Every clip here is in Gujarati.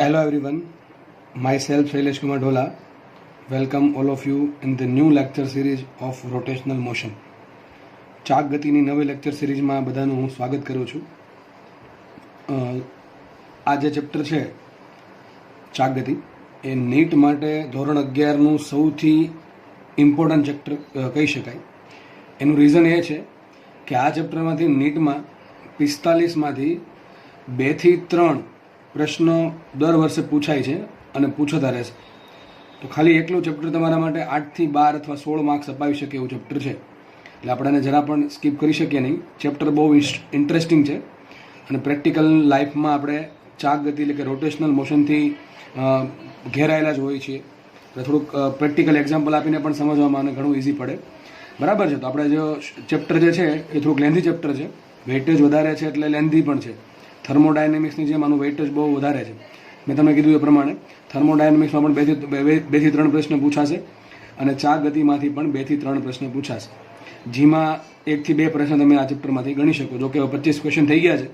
Hello everyone, myself Shailesh Kumar Dhola. Welcome all of you in the new lecture series of rotational motion. ચાક ગતિની નવી લેક્ચર સિરીઝમાં બધાનું હું સ્વાગત કરું છું. આ જે ચેપ્ટર છે ચાક ગતિ એ નીટ માટે ધોરણ 11નું સૌથી ઇમ્પોર્ટન્ટ ચેપ્ટર કહી શકાય. એનું રીઝન એ છે કે આ ચેપ્ટરમાંથી નીટમાં 45માંથી 2 થી 3 પ્રશ્નો દર વર્ષે પૂછાય છે અને પૂછતા રહેશે. તો ખાલી એકલું ચેપ્ટર તમારા માટે 8 થી 12 અથવા 16 માર્ક્સ અપાવી શકે એવું ચેપ્ટર છે. એટલે આપણે જરા પણ સ્કીપ કરી શકીએ નહીં. ચેપ્ટર બહુ ઇન્ટરેસ્ટિંગ છે અને પ્રેક્ટિકલ લાઈફમાં આપણે ચાક ગતિ એટલે કે રોટેશનલ મોશનથી ઘેરાયેલા જ હોય છીએ. એટલે થોડુંક પ્રેક્ટિકલ એક્ઝામ્પલ આપીને પણ સમજવામાં અને ઘણું ઇઝી પડે. બરાબર છે. તો આપણે જો ચેપ્ટર જે છે એ થોડુંક લેન્ધી ચેપ્ટર છે. વેઇટેજ વધારે છે એટલે લેન્ધી પણ છે. થર્મોડાયનેમિક્સની જેમ આનું વેઇટેજ બહુ વધારે છે. મેં તમને કીધું એ પ્રમાણે થર્મોડાયનેમિક્સમાં પણ 2 થી 3 પ્રશ્ન પૂછાશે અને ચાક ગતિમાંથી પણ 2 થી 3 પ્રશ્ન પૂછાશે. જેમાં 1 થી 2 પ્રશ્ન તમે આ ચેપ્ટરમાંથી ગણી શકો. જો કે 25 ક્વેશ્ચન થઈ ગયા છે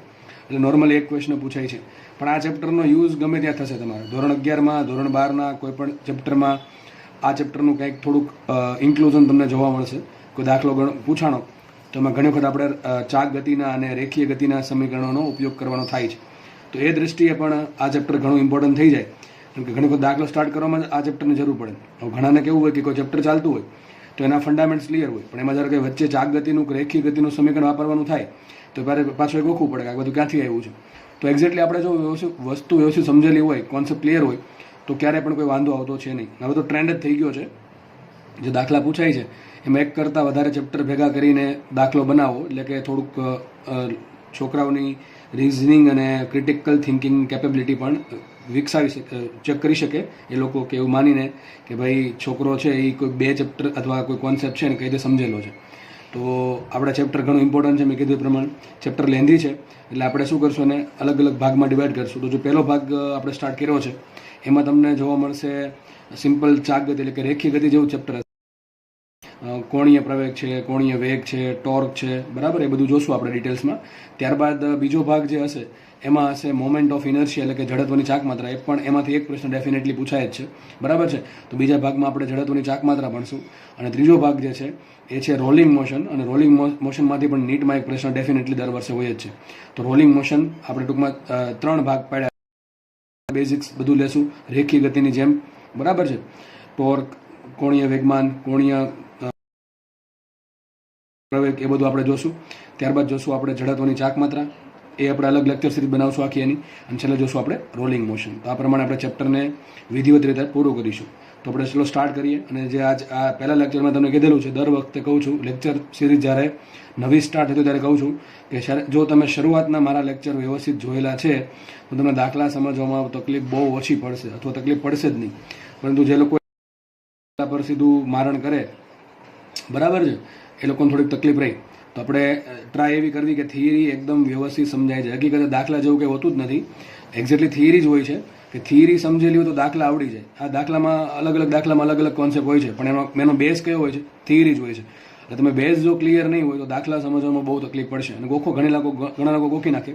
એટલે નોર્મલ એક ક્વેશ્ચન પૂછાય છે. પણ આ ચેપ્ટરનો યુઝ ગમે ત્યાં થશે તમારે. ધોરણ 11માં, ધોરણ 12ના કોઈ પણ ચેપ્ટરમાં આ ચેપ્ટરનું કંઈક થોડુંક ઇન્ક્લુઝન તમને જોવા મળશે. કોઈ દાખલો પૂછાણો તો એમાં ઘણી વખત આપણે ચાક ગતિના અને રેખીય ગતિના સમીકરણોનો ઉપયોગ કરવાનો થાય છે. તો એ દૃષ્ટિએ પણ આ ચેપ્ટર ઘણું ઇમ્પોર્ટન્ટ થઈ જાય. કેમ કે ઘણી વખત દાખલો સ્ટાર્ટ કરવામાં આ ચેપ્ટરની જરૂર પડે. હવે ઘણાને કેવું હોય કે કોઈ ચેપ્ટર ચાલતું હોય તો એના ફંડામેન્ટ્સ ક્લિયર હોય, પણ એમાં જ્યારે કંઈ વચ્ચે ચાક ગતિનું કે રેખીય ગતિનું સમીકરણ વાપરવાનું થાય તો પાછું ગોખવું પડે કે આ બધું ક્યાંથી આવ્યું છે. તો એક્ઝેક્ટલી આપણે જો વસ્તુ વ્યવસ્થિત સમજેલી હોય, કોન્સેપ્ટ ક્લિયર હોય તો ક્યારેય પણ કોઈ વાંધો આવતો છે નહીં. હવે તો ટ્રેન્ડ જ થઈ ગયો છે. જે દાખલા પૂછાય છે એમાં એક કરતાં વધારે ચેપ્ટર ભેગા કરીને દાખલો બનાવો એટલે કે થોડુંક છોકરાઓની રિઝનિંગ અને ક્રિટિકલ થિંકિંગ કેપેબિલિટી પણ વિકસાવી શકે, ચેક કરી શકે એ લોકો કે એવું માનીને કે ભાઈ છોકરો છે એ કોઈ 2 ચેપ્ટર અથવા કોઈ કોન્સેપ્ટ છે ને કઈ રીતે સમજેલો છે. તો આપણા ચેપ્ટર ઘણું ઇમ્પોર્ટન્ટ છે. મેં કીધું એ પ્રમાણે ચેપ્ટર લેન્ધી છે એટલે આપણે શું કરશું એને અલગ અલગ ભાગમાં ડિવાઈડ કરશું. તો જો પહેલો ભાગ આપણે સ્ટાર્ટ કર્યો છે એમાં તમને જોવા મળશે સિમ્પલ ચાક ગતિ એટલે કે રેખીય ગતિ જેવું ચેપ્ટર હશે. કોણીય પ્રવેગ છે, કોણીય વેગ છે, ટોર્ક છે, બરાબર, એ બધું જોશું આપણે ડિટેલ્સમાં. ત્યારબાદ બીજો ભાગ જે હશે એમાં હશે મોમેન્ટ ઓફ ઇનર્શિયા એટલે કે જડત્વની ચાક માત્રા. એ પણ એમાંથી એક પ્રશ્ન ડેફિનેટલી પૂછાય જ છે, બરાબર છે. તો બીજા ભાગમાં આપણે જડત્વની ચાક માત્રા ભણશું. અને ત્રીજો ભાગ જે છે એ છે રોલિંગ મોશન. અને રોલિંગ મોશનમાંથી પણ નીટમાં એક પ્રશ્ન ડેફિનેટલી દર વર્ષે હોય જ છે. તો રોલિંગ મોશન આપણે ટૂંકમાં 3 ભાગ પાડ્યા. બેઝિક્સ બધું લેશું રેખીય ગતિની જેમ, બરાબર છે. ટોર્ક, કોણીય વેગમાન, કોણીય પ્રવેગ, એ બધું આપણે જોશું. ત્યારબાદ જોશું આપણે જડત્વની ચાક માત્રા. એ આપણે અલગ લેક્ચર સિરીઝ બનાવશું આખી એની. અને છેલ્લે જોશું આપણે રોલિંગ મોશન. તો આ પ્રમાણે આપણે ચેપ્ટરને વિધિવત રીતે પૂરું કરીશું. તો આપણે ચલો સ્ટાર્ટ કરીએ. અને જે આજ આ પહેલા લેક્ચરમાં તમને કીધેલું છે, દર વખતે કહું છું લેક્ચર સિરીઝ જ્યારે નવી સ્ટાર્ટ થતી ત્યારે કહું છું કે જો તમે શરૂઆતના મારા લેક્ચર વ્યવસ્થિત જોયેલા છે તો તમને દાખલા સમજવામાં તકલીફ બહુ ઓછી પડશે અથવા તકલીફ પડશે જ નહીં. પરંતુ જે લોકો પર સીધું મારણ કરે, બરાબર છે, એ લોકોને થોડીક તકલીફ રહી. તો આપણે ટ્રાય એવી કરવી કે થિયરી એકદમ વ્યવસ્થિત સમજાય છે. હકીકતે દાખલા જેવું કંઈ હોતું જ નથી. એક્ઝેક્ટલી થિયરી જ હોય છે કે થિયરી સમજેલી હોય તો દાખલા આવડી જાય. આ દાખલામાં અલગ અલગ કોન્સેપ્ટ હોય છે, પણ એનો બેઝ કયો હોય છે? થિયરી જ હોય છે. એટલે તમે બેઝ જો ક્લિયર નહીં હોય તો દાખલા સમજવામાં બહુ તકલીફ પડશે. અને ઘણા લોકો ગોખી નાખે.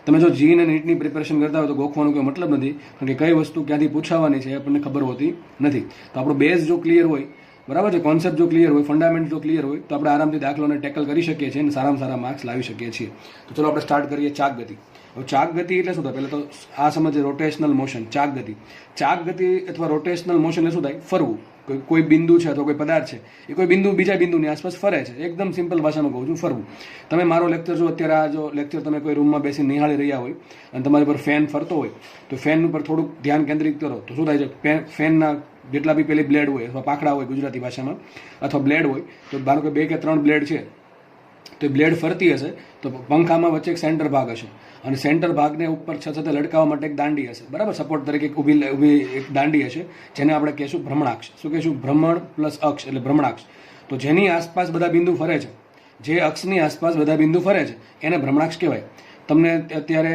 તમે જો જી અને નીટની પ્રિપેરેશન કરતા હોય તો ગોખવાનો કોઈ મતલબ નથી, કારણ કે કઈ વસ્તુ ક્યાંથી પૂછાવાની છે એ આપણને ખબર હોતી નથી. તો આપણો બેઝ જો ક્લિયર હોય, બરાબર છે, કોન્સેપ્ટ જો ક્લિયર હોય, ફંડામેન્ટ જો ક્લિયર હોય તો આપણે આરામથી દાખલોને ટેકલ કરી શકીએ છીએ અને સારામાં સારા માર્ક્સ લાવી શકીએ છીએ. તો ચલો આપણે સ્ટાર્ટ કરીએ ચાક ગતિ. હવે ચાક ગતિ એટલે શું થાય? પહેલાં તો આ સમજે રોટેશનલ મોશન, ચાક ગતિ. ચાક ગતિ અથવા રોટેશનલ મોશન એટલે શું થાય? ફરવું. કોઈ બિંદુ છે અથવા કોઈ પદાર્થ છે એ કોઈ બિંદુ બીજા બિંદુની આસપાસ ફરે છે. એકદમ સિમ્પલ ભાષામાં કહું છું, ફરવું. તમે મારો લેક્ચર જો અત્યારે આ જો લેક્ચર તમે કોઈ રૂમમાં બેસીને નિહાળી રહ્યા હોય અને તમારી પર ફેન ફરતો હોય તો ફેન ઉપર થોડુંક ધ્યાન કેન્દ્રિત કરો તો શું થાય છે? ફેનના જેટલા બી પેલી બ્લેડ હોય અથવા પાંખડા હોય ગુજરાતી ભાષામાં, અથવા બ્લેડ હોય તો ધારો કે 2 કે 3 બ્લેડ છે તો એ બ્લેડ ફરતી હશે તો પંખામાં વચ્ચે એક સેન્ટર ભાગ હશે અને સેન્ટર ભાગને ઉપર છત સાથે લટકાવવા માટે એક દાંડી હશે, બરાબર, સપોર્ટ તરીકે ઊભી એક દાંડી હશે જેને આપણે કહેશું ભ્રમણાક્ષ. શું કહેશું? ભ્રમણ પ્લસ અક્ષ એટલે ભ્રમણાક્ષ. તો જેની આસપાસ બધા બિંદુ ફરે છે, જે અક્ષની આસપાસ બધા બિંદુ ફરે છે એને ભ્રમણાક્ષ કહેવાય. તમને અત્યારે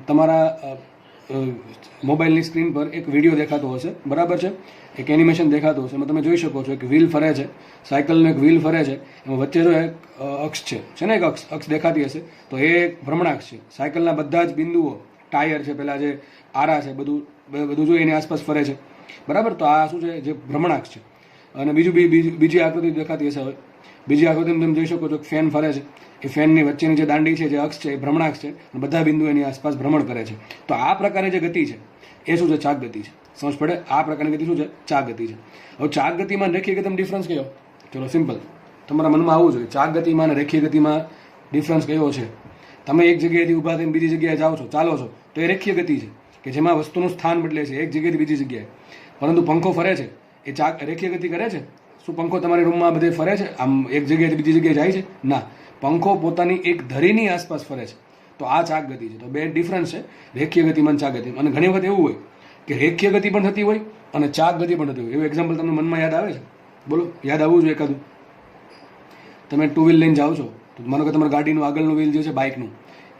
તમારા મોબાઈલની સ્ક્રીન પર એક વિડીયો દેખાતો હશે, બરાબર છે, એક એનિમેશન દેખાતું હશે. એમાં તમે જોઈ શકો છો એક વ્હીલ ફરે છે, સાયકલનો એક વ્હીલ ફરે છે, એમાં વચ્ચે જો એક અક્ષ છે ને, એક અક્ષ દેખાતી હશે તો એ એક ભ્રમણાક્ષ છે. સાયકલના બધા જ બિંદુઓ ટાયર છે, પેલા જે આરા છે, બધું બધું જો એની આસપાસ ફરે છે, બરાબર. તો આ શું છે, જે ભ્રમણાક્ષ છે. અને બીજી આકૃતિ દેખાતી હશે. હવે બીજી આકૃતિમાં તમે જોઈ શકો છો કે ફેન ફરે છે, એ ફેનની વચ્ચેની જે દાંડી છે, જે અક્ષ છે, એ ભ્રમણાક્ષ છે, અને બધા બિંદુ એની આસપાસ ભ્રમણ કરે છે. તો આ પ્રકારની જે ગતિ છે એ શું છે, ચાક ગતિ છે. સમજ પડે? આ પ્રકારની ગતિ શું છે, ચાક ગતિ છે. હવે ચાક ગતિમાં રેખીય ગતિમાં ડિફરન્સ કયો? ચલો સિમ્પલ, તમારા મનમાં આવવું જોઈએ. ચાક ગતિમાં અને રેખીય ગતિમાં ડિફરન્સ કયો છે? તમે એક જગ્યાએથી ઊભા થઈને બીજી જગ્યાએ જાઓ છો, ચાલો છો, તો એ રેખીય ગતિ છે, કે જેમાં વસ્તુનું સ્થાન બદલે છે એક જગ્યાએથી બીજી જગ્યાએ. પરંતુ પંખો ફરે છે, એ ચાક રેખીય ગતિ કરે છે? શું પંખો તમારી રૂમમાં બધે ફરે છે, આમ એક જગ્યાએથી બીજી જગ્યાએ જાય છે? ના, પંખો પોતાની એક ધરીની આસપાસ ફરે છે. તો આ ચાક ગતિ છે. તો બે ડિફરન્સ છે, રેખીય ગતિમાં ચાક ગતિમાં. અને ઘણી વખત એવું હોય કે રેખીય ગતિ પણ થતી હોય અને ચાક ગતિ પણ થતી હોય. એવું એક્ઝામ્પલ તમને મનમાં યાદ આવે છે? બોલો, યાદ આવવું જોઈએ એકાદું. તમે ટુ વ્હીલ લઈને જાઓ છો, તો માનો કે તમારા ગાડીનું આગળનું વ્હીલ જે છે, બાઇકનું,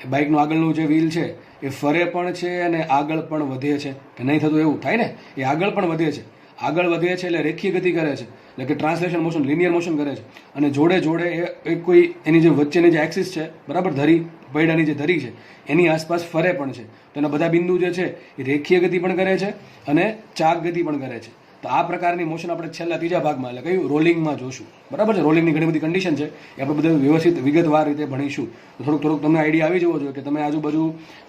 એ બાઇકનું આગળનું જે વ્હીલ છે એ ફરે પણ છે અને આગળ પણ વધે છે, કે નહીં થતું? એવું થાય ને, એ આગળ પણ વધે છે. આગળ વધે છે એટલે રેખીય ગતિ કરે છે, એટલે કે ટ્રાન્સલેશન મોશન, લિનિયર મોશન કરે છે. અને જોડે જોડે એ કોઈ એની જે વચ્ચેની જે એક્સિસ છે, બરાબર, ધરી પૈડાની જે ધરી છે, એની આસપાસ ફરે પણ છે. તો એના બધા બિંદુ જે છે એ રેખીય ગતિ પણ કરે છે અને ચાક ગતિ પણ કરે છે. તો આ પ્રકારની મોશન આપણે છેલ્લા ત્રીજા ભાગમાં, એટલે કયું, રોલિંગમાં જોશું. બરાબર છે? રોલિંગની ઘણી બધી કન્ડિશન છે, એ આપણે બધું વ્યવસ્થિત વિગતવાર રીતે ભણીશું. તો થોડુંક તમને આઈડિયા આવી જવો જોઈએ કે તમે આજુબાજુ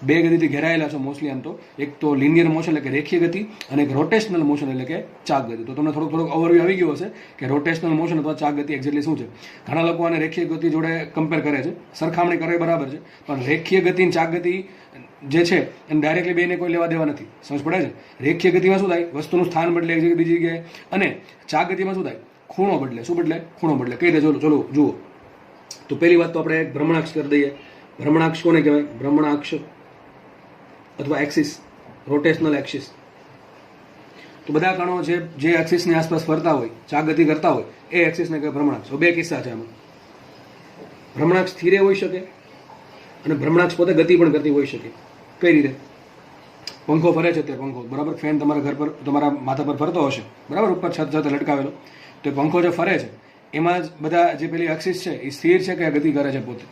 બે ગતિથી ઘેરાયેલા છો મોસ્ટલી. આમ તો એક તો લિનિયર મોશન એટલે કે રેખીય ગતિ, અને એક રોટેશનલ મોશન એટલે કે ચાક ગતિ. તો તમને થોડુંક ઓવરવ્યુ આવી ગયો હશે કે રોટેશનલ મોશન અથવા ચાક ગતિ એક્ઝેક્ટલી શું છે. ઘણા લોકો આને રેખીય ગતિ જોડે કમ્પેર કરે છે, સરખામણી કરે, બરાબર છે, પણ રેખીય ગતિ અને ચાક ગતિ જે છે એને ડાયરેક્ટલી બેને કોઈ લેવા દેવા નથી. સમજ પડે છે? રેખીય ગતિમાં શું થાય, વસ્તુનું સ્થાન બદલે એક જગ્યાએ બીજી જગ્યાએ, અને ચાક ગતિમાં શું થાય, ખૂણો બદલે. શું બદલે? ખૂણો બદલે. કઈ રીતે? ચલો જુઓ. તો પહેલી વાત તો આપણે એક ભ્રમણાક્ષ કરી દઈએ. ભ્રમણાક્ષ કોને કહેવાય? ભ્રમણાક્ષ અથવા એક્સિસ, રોટેશનલ એક્સિસ. તો બધા કણો જે એક્સિસની આસપાસ ફરતા હોય, ચાક ગતિ કરતા હોય, એ એક્સિસને કહેવાય ભ્રમણાક્ષ. બે કિસ્સા છે આમાં. ભ્રમણાક્ષ સ્થિર હોઈ શકે અને ભ્રમણાક્ષ પોતે ગતિ પણ કરતી હોઈ શકે. કઈ રીતે? પંખો ફરે છે, તે પંખો, બરાબર, ફેન તમારા ઘર પર, તમારા માથા પર ફરતો હશે, બરાબર, ઉપર છત સાથે લટકાવેલો. તો પંખો જે ફરે છે એમાં જ બધા જે પેલી એક્સિસ છે એ સ્થિર છે કે ગતિ કરે છે? પોતે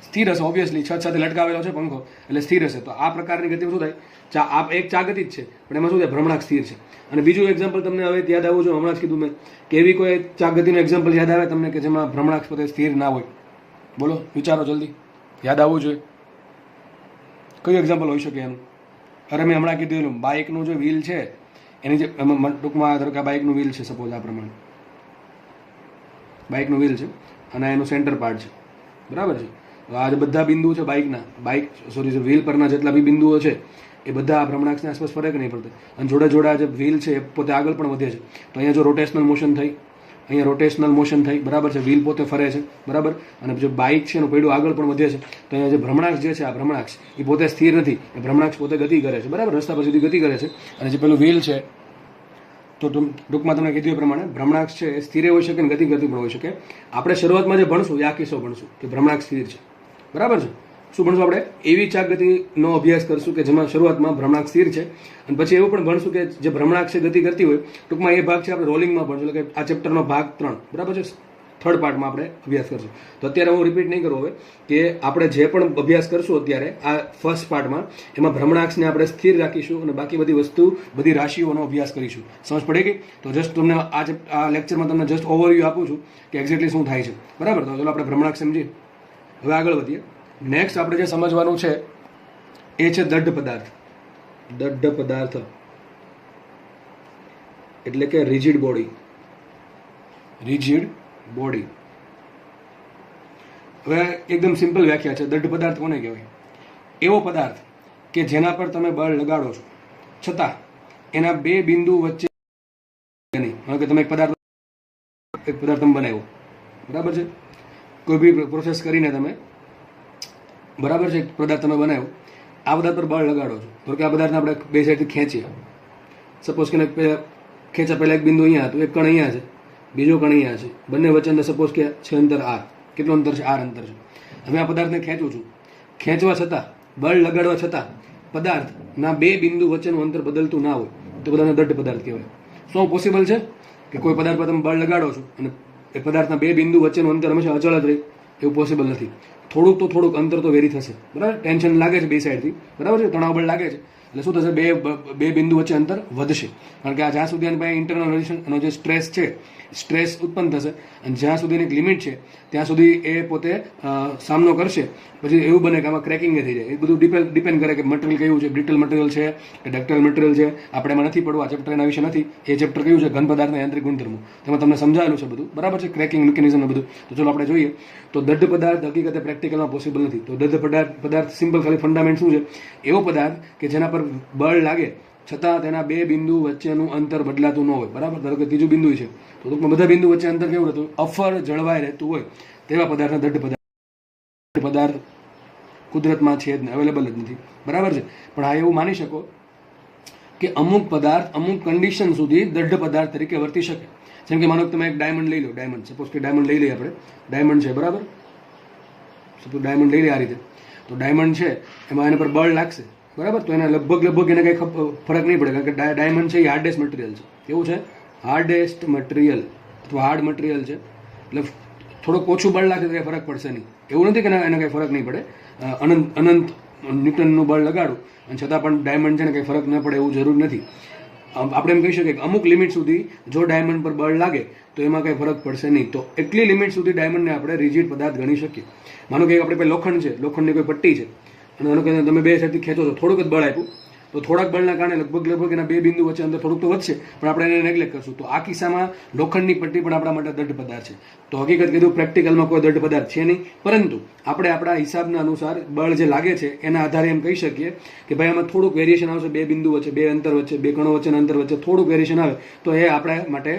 સ્થિર હશે. ઓબ્વિયસલી છત સાથે લટકાવેલો છે પંખો, એટલે સ્થિર હશે. તો આ પ્રકારની ગતિમાં શું થાય, એક ચાક ગતિ જ છે, પણ એમાં શું થાય, ભ્રમણાક્ષ સ્થિર છે. અને બીજું એક્ઝામ્પલ તમને હવે યાદ આવવું જોઈએ, હમણાં જ કીધું મેં કે એવી કોઈ ચાક ગતિનું એક્ઝામ્પલ યાદ આવે તમને કે જેમાં ભ્રમણાક્ષ પોતે સ્થિર ના હોય? બોલો, વિચારો જલ્દી, યાદ આવવું જોઈએ. કયું એક્ઝામ્પલ હોઈ શકે એનું? અરે મેં હમણાં કીધું, બાઇકનું જે વ્હીલ છે એની જે ટૂંકમાં ધારો કે આ બાઇકનું વ્હીલ છે, સપોઝ આ પ્રમાણે બાઇકનું વ્હીલ છે અને એનું સેન્ટર પાર્ટ છે, બરાબર છે. આ જે બધા બિંદુઓ છે જે વ્હીલ પરના જેટલા બી બિંદુઓ છે એ બધા આ ભ્રમણાક્ષની આસપાસ ફરે કે નહીં ફરતા? અને જોડે જોડે આ જે વ્હીલ છે એ પોતે આગળ પણ વધે છે. તો અહીંયા જો રોટેશનલ મોશન થઈ, અહીંયા રોટેશનલ મોશન થઈ, બરાબર છે, વ્હીલ પોતે ફરે છે, બરાબર, અને જે બાઇક છે એનું પૈડું આગળ પણ વધે છે. તો અહીંયા જે ભ્રમણાક્ષ જે છે, આ ભ્રમણાક્ષ એ પોતે સ્થિર નથી, એ ભ્રમણાક્ષ પોતે ગતિ કરે છે, બરાબર, રસ્તા પર સીધી ગતિ કરે છે. અને જે પેલું વ્હીલ છે, તો ટૂંકમાં તમને કીધું એ પ્રમાણે ભ્રમણાક્ષ છે એ સ્થિર હોઈ શકે અને ગતિ કરતી પણ હોઈ શકે. આપણે શરૂઆતમાં જે ભણશું એ આ કિસ્સો ભણશું કે ભ્રમણાક્ષ સ્થિર છે, બરાબર છે. શું ભણશું આપણે? એવી ચાક ગતિનો અભ્યાસ કરશું કે જેમાં શરૂઆતમાં ભ્રમણાક્ષ સ્થિર છે, અને પછી એવું પણ ભણશું કે જે ભ્રમણાક્ષ ગતિ કરતી હોય. ટૂંકમાં એ ભાગ છે આપણે રોલિંગમાં ભણશું, એટલે કે આ ચેપ્ટરનો ભાગ 3, બરાબર છે, થર્ડ પાર્ટમાં આપણે અભ્યાસ કરશું. તો અત્યારે હું રિપીટ નહીં કરું હવે કે આપણે જે પણ અભ્યાસ કરશું અત્યારે આ ફર્સ્ટ પાર્ટમાં, એમાં ભ્રમણાક્ષને આપણે સ્થિર રાખીશું અને બાકી બધી વસ્તુ, બધી રાશિઓનો અભ્યાસ કરીશું. સમજ પડી ગઈ? તો જસ્ટ તમને આ લેક્ચરમાં તમને જસ્ટ ઓવરવ્યૂ આપું છું કે એક્ઝેક્ટલી શું થાય છે, બરાબર. તો ચાલો આપણે ભ્રમણાક્ષ સમજીએ. હવે આગળ વધીએ. નેક્સ્ટ આપણે જે સમજવાનું છે એ છે દઢ પદાર્થ. દઢ પદાર્થ એટલે કે રિજિડ બોડી. Rigid body. હવે એકદમ સિમ્પલ વ્યાખ્યા છે. દઢ પદાર્થ કોને કહેવાય? એવો પદાર્થ કે જેના પર તમે બળ લગાડો છો છતાં એના બે બિંદુ વચ્ચે નહીં. કે તમે એક પદાર્થ તમે બનાવ્યો, બરાબર છે, કોઈ બી પ્રોસેસ કરીને તમે, બરાબર છે, પદાર્થ તમે બનાવ્યો, આ પદાર્થ પર બળ લગાડો છો. તો કે આ પદાર્થને આપણે બે સાઈડથી ખેંચીએ. સપોઝ કે ખેંચા પહેલા એક બિંદુ અહીંયા હતું, એક કણ અહીંયા છે, બીજો કણ અહીંયા છે, બંને વચ્ચે અંદર સપોઝ કે છે અંતર આર. કેટલું અંતર છે? આર અંતર છે. હવે આ પદાર્થને ખેંચું છું, ખેંચવા છતાં, બળ લગાડવા છતાં પદાર્થના બે બિંદુ વચ્ચેનું અંતર બદલતું ના હોય તો પદાર્થને દઢ પદાર્થ કહેવાય. શું પોસિબલ છે કે કોઈ પદાર્થ પર તમે બળ લગાડો છો અને એ પદાર્થના બે બિંદુ વચ્ચેનું અંતર હંમેશા અચળ જ રહે? એવું પોસિબલ નથી. થોડુંક અંતર તો વેરી થશે, બરાબર. ટેન્શન લાગે છે બે સાઈડથી, બરાબર છે, તણાવ બળ લાગે છે, એટલે શું થશે, બે બિંદુ વચ્ચે અંતર વધશે, કારણ કે આ જ્યાં સુધી આની પાસે ઇન્ટરનલ રેઝિસ્ટન્સનો જે સ્ટ્રેસ છે, સ્ટ્રેસ ઉત્પન્ન થશે, અને જ્યાં સુધીની એક લિમિટ છે ત્યાં સુધી એ પોતે સામનો કરશે. પછી એવું બને કે આમાં ક્રેકિંગ થઈ જાય. એ બધું ડિપેન્ડ કરે કે મટીરિયલ કયું છે, બ્રિટલ મટીરિયલ છે કે ડક્ટાઇલ મટીરિયલ છે. આપણે એમાં નથી પડવું, આ ચેપ્ટર એના વિશે નથી. એ ચેપ્ટર કયું છે, ઘન પદાર્થના યાંત્રિક ગુણધર્મો, તેમાં તમને સમજાયેલું છે બધું, બરાબર છે, ક્રેકિંગ મિકેનિઝમ ને બધું. તો ચલો આપણે જોઈએ. તો દઢ પદાર્થ હકીકતે પ્રેક્ટિકલમાં પોસિબલ નથી. તો દઢ પદાર્થ સિમ્પલ ખાલી ફંડામેન્ટ શું છે, એવો પદાર્થ કે જેના પર બળ લાગે છતાં તેના બે બિંદુ વચ્ચેનું અંતર બદલાતું ન હોય, બરાબર. ધારો કે ત્રીજું બિંદુ છે, તો ટૂંકમાં બધા બિંદુ વચ્ચે અંતર કેવું રહેતું, અફર જળવાઈ રહેતું હોય, તેવા પદાર્થના દઢ પદાર્થ કુદરતમાં છે જ નહીં, અવેલેબલ જ નથી, બરાબર છે. પણ આ એવું માની શકો કે અમુક પદાર્થ અમુક કન્ડિશન સુધી દઢ પદાર્થ તરીકે વર્તી શકે. જેમ કે માનો કે તમે એક ડાયમંડ લઈ લો, ડાયમંડ, સપોઝ કે ડાયમંડ લઈ લઈએ આપણે, ડાયમંડ છે, બરાબર. સપોઝ ડાયમંડ લઈ લે આ રીતે, તો ડાયમંડ છે એમાં એના પર બળ લાગશે, બરાબર. તો એને લગભગ એને કંઈ ફરક નહીં પડે, કારણ કે ડાયમંડ છે એ હાર્ડેસ્ટ મટીરિયલ છે. કેવું છે, હાર્ડેસ્ટ મટીરિયલ અથવા હાર્ડ મટીરિયલ છે, એટલે થોડોક ઓછું બળ લાગે તો કંઈ ફરક પડશે નહીં. એવું નથી કે એને કંઈ ફરક નહીં પડે, અનંત ન્યૂટનનું બળ લગાડું અને છતાં પણ ડાયમંડ છે ને કંઈ ફરક ન પડે એવું જરૂર નથી. આપણે એમ કહી શકીએ કે અમુક લિમિટ સુધી જો ડાયમંડ પર બળ લાગે તો એમાં કંઈ ફરક પડશે નહીં. તો એટલી લિમિટ સુધી ડાયમંડને આપણે રિજિડ પદાર્થ ગણી શકીએ. માનો કે આપણે લોખંડ છે, લોખંડની કોઈ પટ્ટી છે, અને માનો કે તમે બે સાઈડથી ખેંચો છો, થોડુંક જ બળ આપ્યું, તો થોડાક બળના કારણે લગભગ એના બે બિંદુ વચ્ચે અંદર થોડુંક તો વધશે, પણ આપણે એને નેગ્લેક્ટ કરશું. તો આ કિસ્સામાં લોખંડની પટ્ટી પણ આપણા માટે દઢ પદાર્થ છે. તો હકીકત કીધું પ્રેક્ટિકલમાં કોઈ દઢ પદાર્થ છે નહીં, પરંતુ આપણે આપણા હિસાબના અનુસાર બળ જે લાગે છે એના આધારે એમ કહી શકીએ કે ભાઈ આમાં થોડુંક વેરિએશન આવશે, બે બિંદુ વચ્ચે, બે અંતર વચ્ચે, બે કણો વચ્ચેના અંતર વચ્ચે થોડુંક વેરિએશન આવે તો એ આપણા માટે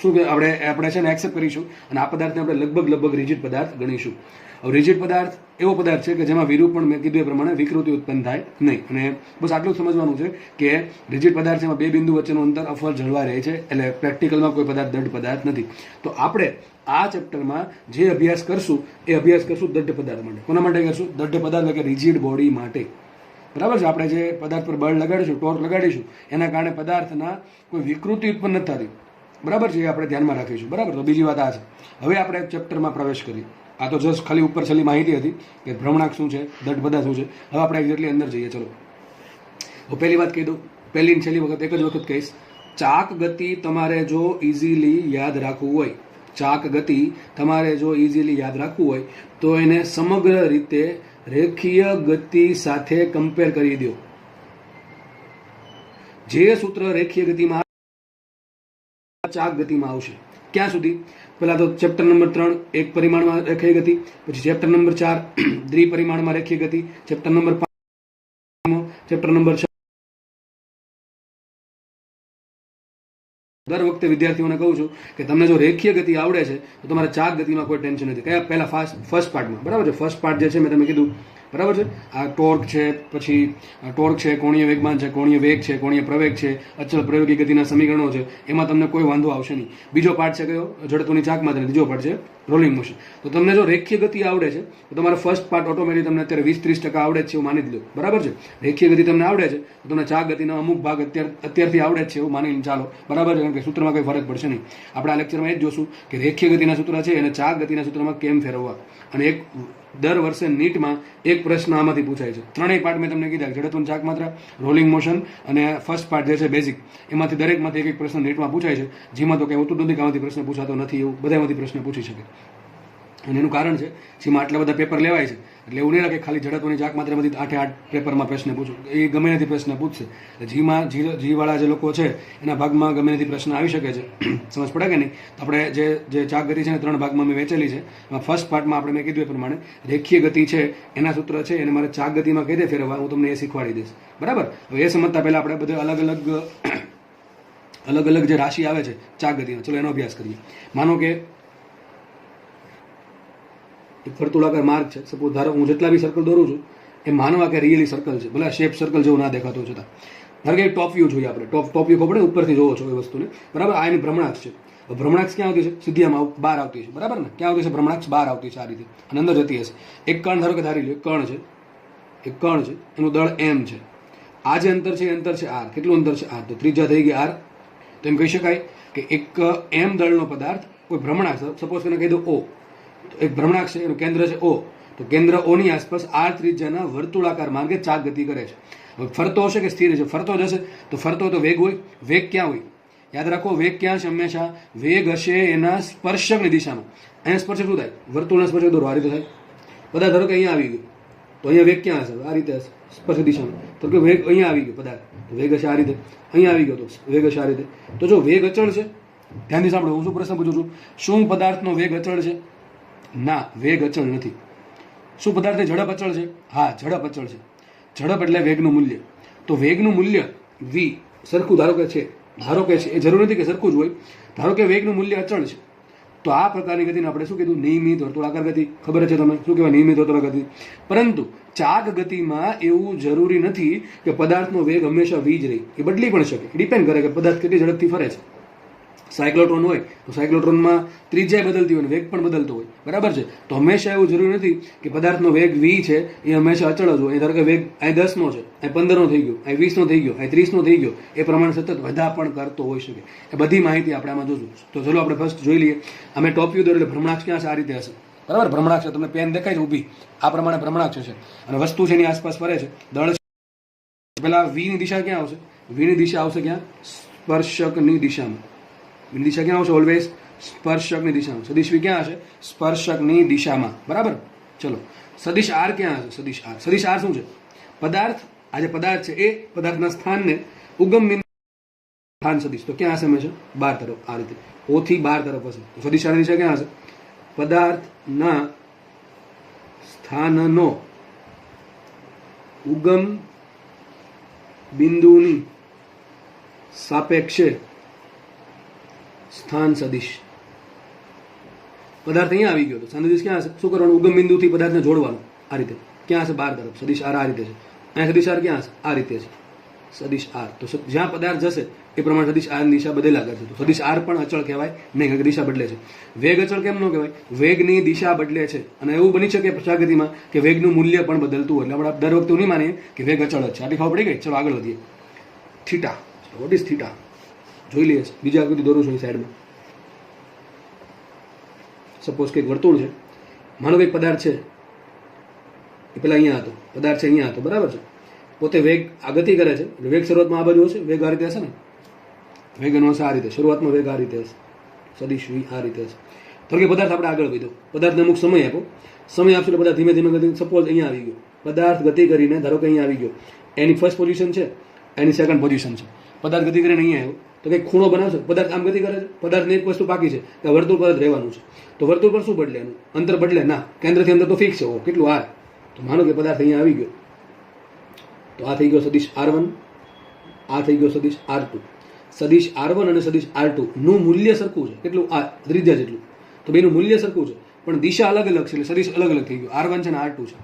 શું કે આપણે છે ને એક્સેપ્ટ કરીશું, અને આ પદાર્થને આપણે લગભગ રિજિડ પદાર્થ ગણીશું. હવે રિજિડ પદાર્થ એવો પદાર્થ છે કે જેમાં વિરૂપણ, મેં કીધું એ પ્રમાણે, વિકૃતિ ઉત્પન્ન થાય નહીં. અને બસ આટલું સમજવાનું છે કે રિજિડ પદાર્થ છે એમાં બે બિંદુ વચ્ચેનું અંતર અફર જળવાઈ રહે છે, એટલે પ્રેક્ટિકલમાં કોઈ પદાર્થ દઢ પદાર્થ નથી. તો આપણે આ ચેપ્ટરમાં જે અભ્યાસ કરશું એ અભ્યાસ કરશું દઢ પદાર્થ માટે. કોના માટે કરશું? દઢ પદાર્થ, એટલે કે રિજિડ બોડી માટે, બરાબર છે. આપણે જે પદાર્થ પર બળ લગાડીશું, ટોર્ક લગાડીશું, એના કારણે પદાર્થના કોઈ વિકૃતિ ઉત્પન્ન નથી થતી, બરાબર છે. એ આપણે ધ્યાનમાં રાખીશું, બરાબર. તો બીજી વાત આ છે. હવે આપણે ચેપ્ટરમાં પ્રવેશ કરીએ. આ તો જસ્ટ ખાલી ઉપર છેલ્લી માહિતી હતી કે ભ્રમણાંક શું છે, દઢ પદાર્થ શું છે. હવે આપણે એક્ઝેક્ટલી અંદર જઈએ. ચલો, હું પહેલી વાત કહી દઉં, પહેલી ને છેલ્લી વખત એક જ વખત કહીશ. ચાક ગતિ તમારે જો ઇઝીલી યાદ રાખવું હોય, ચાક ગતિ તમારે જો ઇઝીલી યાદ રાખવું હોય તો એને સમગ્ર રીતે રેખીય ગતિ સાથે કમ્પેર કરી દો. જે સૂત્ર રેખીય ગતિમાં ચાક ગતિમાં આવશે. ક્યાં સુધી? પહેલા તો ચેપ્ટર નંબર 3 એક પરિમાણમાં રેખીય ગતિ, પછી ચેપ્ટર નંબર 4 દ્વિપરિમાણમાં રેખીય ગતિ, ચેપ્ટર નંબર 5, ચેપ્ટર નંબર 6. દર વખતે વિદ્યાર્થીઓને કહું છું કે તમને જો રેખીય ગતિ આવડે છે તો તમારે ચાક ગતિમાં કોઈ ટેન્શન નથી. કયા? પહેલા ફર્સ્ટ પાર્ટમાં, બરાબર છે. ફર્સ્ટ પાર્ટ જે છે મેં તમે કીધું, બરાબર છે. આ ટોર્ક છે, પછી ટોર્ક છે, કોણીય વેગમાન છે, કોણીય વેગ છે, કોણીય પ્રવેગ છે, અચળ પ્રયોગી ગતિના સમીકરણો છે, એમાં તમને કોઈ વાંધો આવશે નહીં. બીજો પાર્ટ છે કયો? જડત્વની ચાક માત્ર. બીજો પાર્ટ છે રોલિંગ મોશન. તો તમને જો રેખીય ગતિ આવડે છે તો તમારે ફર્સ્ટ પાર્ટ ઓટોમેટિક તમને અત્યારે 20-30% આવડે જ છે એવું માની લો, બરાબર છે. રેખીય ગતિ તમને આવડે છે તો તમને ચાક ગતિનો અમુક ભાગ અત્યારથી આવડે જ છે એવું માની ચાલો, બરાબર છે. કારણ કે સૂત્રમાં કોઈ ફરક પડશે નહીં. આપણે આ લેક્ચરમાં એ જ જોશું કે રેખીય ગતિના સૂત્ર છે એને ચાક ગતિના સૂત્રમાં કેમ ફેરવવા. અને એક દર વર્ષે નીટમાં એક પ્રશ્ન આમાંથી પૂછાય છે. ત્રણેય પાર્ટ મેં તમને કીધા, જડત્વની ચાક માત્ર, રોલિંગ મોશન અને ફર્સ્ટ પાર્ટ જે છે બેઝિક, એમાંથી દરેકમાંથી એક પ્રશ્ન નીટમાં પૂછાય છે. જેમાં તો કંઈ હોતું નથી કે આમાંથી પ્રશ્ન પૂછાતો નથી, એવું બધામાંથી પ્રશ્ન પૂછી શકે. અને એનું કારણ છે જેમાં આટલા બધા પેપર લેવાય છે એટલે એવું નહીં લાગે ખાલી જડત્વની ચાક માત્રમાંથી 8 પેપરમાં પ્રશ્ન પૂછું, એ ગમે નથી પ્રશ્ન પૂછશે. જીવાળા જે લોકો છે એના ભાગમાં ગમે નથી પ્રશ્ન આવી શકે છે. સમજ પડે કે નહીં? તો આપણે જે ચાક ગતિ છે ને 3 ભાગમાં મેં વેચેલી છે. એમાં ફર્સ્ટ પાર્ટમાં આપણે મેં કીધું એ પ્રમાણે રેખીય ગતિ છે એના સૂત્ર છે એને મારે ચાક ગતિમાં કઈ રીતે ફેરવવા હું તમને એ શીખવાડી દઈશ, બરાબર. હવે એ સમજતા પહેલા આપણે બધે અલગ અલગ જે રાશિ આવે છે ચાક ગતિમાં, ચલો એનો અભ્યાસ કરીએ. માનો કે એક વર્તુળાકાર માર્ગ છે. સપોઝ ધારો હું જેટલા બી સર્કલ દોરું છું એ માનવા કે રિયલી સર્કલ છે, ભલે શેપ સર્કલ જેવું ના દેખાતું છતાં. ધારો કે ટોપ વ્યૂ જોઈએ આપણે, ટોપ વ્યૂ ખબર ઉપરથી જોવો છો એ વસ્તુને, બરાબર. આ એની ભ્રમણાક્ષ છે. ભ્રમણાક્ષ ક્યાં આવતી છે? સીધી આમાં બહાર આવતી છે, બરાબર ને? ક્યાં આવતી છે? ભ્રમણાક્ષ બહાર આવતી છે આ રીતે, અને અંદર જતી હશે. એક કણ ધારો કે ધારી લો, એક કણ છે, એનું દળ m છે. આ જે અંતર છે એ અંતર છે r. કેટલું અંતર છે? r. તો ત્રિજ્યા થઈ ગઈ r. તો એમ કહી શકાય કે એક m દળનો પદાર્થ કોઈ ભ્રમણાક્ષ, સપોઝ એને કહી દો O, તો એક ભ્રમણાક્ષ છે એનું કેન્દ્ર છે O, તો કેન્દ્ર ઓની આસપાસ આર ત્રિજ્યાના વર્તુળાકાર માર્ગે ચાક ગતિ કરે છે. હવે ફરતો હશે કે સ્થિર છે? ફરતો જ હશે. તો ફરતો તો વેગ હોય. વેગ ક્યાં હોય? યાદ રાખો, વેગ ક્યાં છે? હંમેશા વેગ હશે એના સ્પર્શકની દિશામાં. અહીંયા સ્પર્શક શું થાય? વર્તુળના સ્પર્શક દોરો, આ રીતે થાય. પદાર્થ ધારો કે અહીંયા આવી ગયો, તો અહીંયા વેગ ક્યાં હશે? આ રીતે હશે, સ્પર્શ દિશામાં. તો કે વેગ અહીંયા આવી ગયો પદાર્થ, તો વેગ હશે આ રીતે. અહીંયા આવી ગયો તો વેગ હશે આ રીતે. તો જો વેગ અચળ છે, ધ્યાનથી સાંભળો, હું શું પ્રશ્ન પૂછું છું? શું પદાર્થનો વેગ અચળ છે? ના, વેગ અચળ નથી. શું પદાર્થની ઝડપ અચળ છે? હા, ઝડપ અચળ છે. ઝડપ એટલે વેગનું મૂલ્ય. તો વેગનું મૂલ્ય વી સરખું ધારો કે છે, એ જરૂર નથી કે સરખું જ હોય. ધારો કે વેગનું મૂલ્ય અચળ છે, તો આ પ્રકારની ગતિને આપણે શું કીધું? નિયમિત વર્તુળાકાર ગતિ. ખબર છે તમને શું કહેવાય? નિયમિત વર્તુળાકાર ગતિ. પરંતુ ચાક ગતિમાં એવું જરૂરી નથી કે પદાર્થનો વેગ હંમેશા વી જ રહે. એ બદલી પણ શકે. ડિપેન્ડ કરે કે પદાર્થ કેટલી ઝડપથી ફરે છે. સાયક્લોટ્રોન હોય તો સાયક્લોટ્રોનમાં ત્રિજ્યા બદલતી હોય, વેગ પણ બદલતો હોય, બરાબર છે. તો હંમેશા એવું જરૂરી નથી કે પદાર્થનો વેગ વી છે એ હંમેશા અચળ જ હોય. ધારો કે વેગ અહીં 10નો છે, અહીં 15નો થઈ ગયો, અહીં 20નો થઈ ગયો, અહીં 30નો થઈ ગયો, એ પ્રમાણે સતત વધા પણ કરતો હોઈ શકે. એ બધી માહિતી આપણે આમાં જોશું. તો ચલો આપણે ફર્સ્ટ જોઈ લઈએ. અમે ટોપ વ્યૂ દોરેલું ભ્રમણાક્ષ ક્યાં છે? આ રીતે હશે, બરાબર. ભ્રમણાક્ષ છે, તમને પેન દેખાય છે ઊભી, આ પ્રમાણે ભ્રમણાક્ષ છે અને વસ્તુ છે એની આસપાસ ફરે છે, દળ છે. પેલા વી ની દિશા ક્યાં આવશે? વી ની દિશા આવશે ક્યાં? સ્પર્શકની દિશામાં. વી દિશા ક્યાં આવશે? ઓલવેઝ સ્પર્શકની દિશામાં. સદિશ વી ક્યાં હશે? સ્પર્શકની દિશામાં, બરાબર. ચલો, સદિશ આર ક્યાં હશે? સદિશ આર. સદિશ આર શું છે? પદાર્થ, આ જે પદાર્થ છે એ પદાર્થના સ્થાનને ઉગમ બિંદુ સ્થાન સદિશ. તો ક્યાં હશે હંમેશા? 12 તરફ, આ રીતે ઓ થી 12 તરફ હશે. તો સદિશ આરની દિશા ક્યાં હશે? પદાર્થના સ્થાનનો ઉગમ બિંદુની સાપેક્ષે સ્થાન સદિશ. પદાર્થ અહીંયા આવી ગયો તો સ્થાન સદિશ ક્યાં હશે? શું કરવાનું? ઉગમ બિંદુથી પદાર્થને જોડવાનું, આ રીતે. ક્યાં હશે? 12 તરફ. સદિશ આર આ રીતે છે. અહીંયા સદિશ આર ક્યાં હશે? આ રીતે છે સદિશ આર. તો જ્યાં પદાર્થ જશે એ પ્રમાણે સદિશ આરની દિશા બદલ્યા કરશે. તો સદિશ આર પણ અચળ કહેવાય નહીં, કારણ કે દિશા બદલે છે. વેગ અચળ કેમ ન કહેવાય? વેગની દિશા બદલે છે. અને એવું બની શકે પ્રગતિમાં કે વેગનું મૂલ્ય પણ બદલતું હોય. એટલે આપણે દર વખતે નહીં માનીએ કે વેગ અચળ જ છે. આટલી ખબર પડી ગઈ? ચલો આગળ વધીએ. Theta, what is theta? જોઈ લઈએ. બીજા આકૃતિ દોરું છું સાઈડમાં. સપોઝ કે એક વર્તુળ છે, માનો કે એક પદાર્થ છે, એ પેલા અહીંયા હતો, પદાર્થ છે અહીંયા હતો, બરાબર છે. પોતે વેગ આ ગતિ કરે છે, વેગ શરૂઆતમાં આ બાજુ હશે, વેગ આ રીતે હશે ને, વેગ એનો હશે આ રીતે, શરૂઆતમાં વેગ આ રીતે હશે, સદિશ વી આ રીતે હશે. તો કે પદાર્થ આપણે આગળ વધ્યો, પદાર્થને અમુક સમય આપો, સમય આપશો એટલે પદાર્થ ધીમે ધીમે ગતિ. સપોઝ અહીંયા આવી ગયો પદાર્થ, ગતિ કરીને ધારો કે અહીંયા આવી ગયો, એની ફર્સ્ટ પોઝિશન છે, એની સેકન્ડ પોઝિશન છે. પદાર્થ ગતિ કરીને અહીંયા આવ્યો તો કંઈક ખૂણો બનાવશે, પદાર્થ આમ ગતિ કરે છે, પદાર્થને એક વસ્તુ બાકી છે કે વર્તુળ પર જ રહેવાનું છે. તો વર્તુળ પર શું બદલે? એનું અંતર બદલે ના, કેન્દ્રથી અંતર તો ફિક્સ છે. કેટલું? આર. તો માનો કે પદાર્થ અહીંયા આવી ગયો, તો આ થઈ ગયો સદિશ R1, આ થઈ ગયો સદિશ R2. સદિશ R1 અને સદિશ R2 નું મૂલ્ય સરખું છે. કેટલું? આ ત્રિજ્યા જેટલું. તો બેનું મૂલ્ય સરખું છે, પણ દિશા અલગ અલગ છે, એટલે સદિશ અલગ અલગ થઈ ગયો. R1 છે અને R2 છે.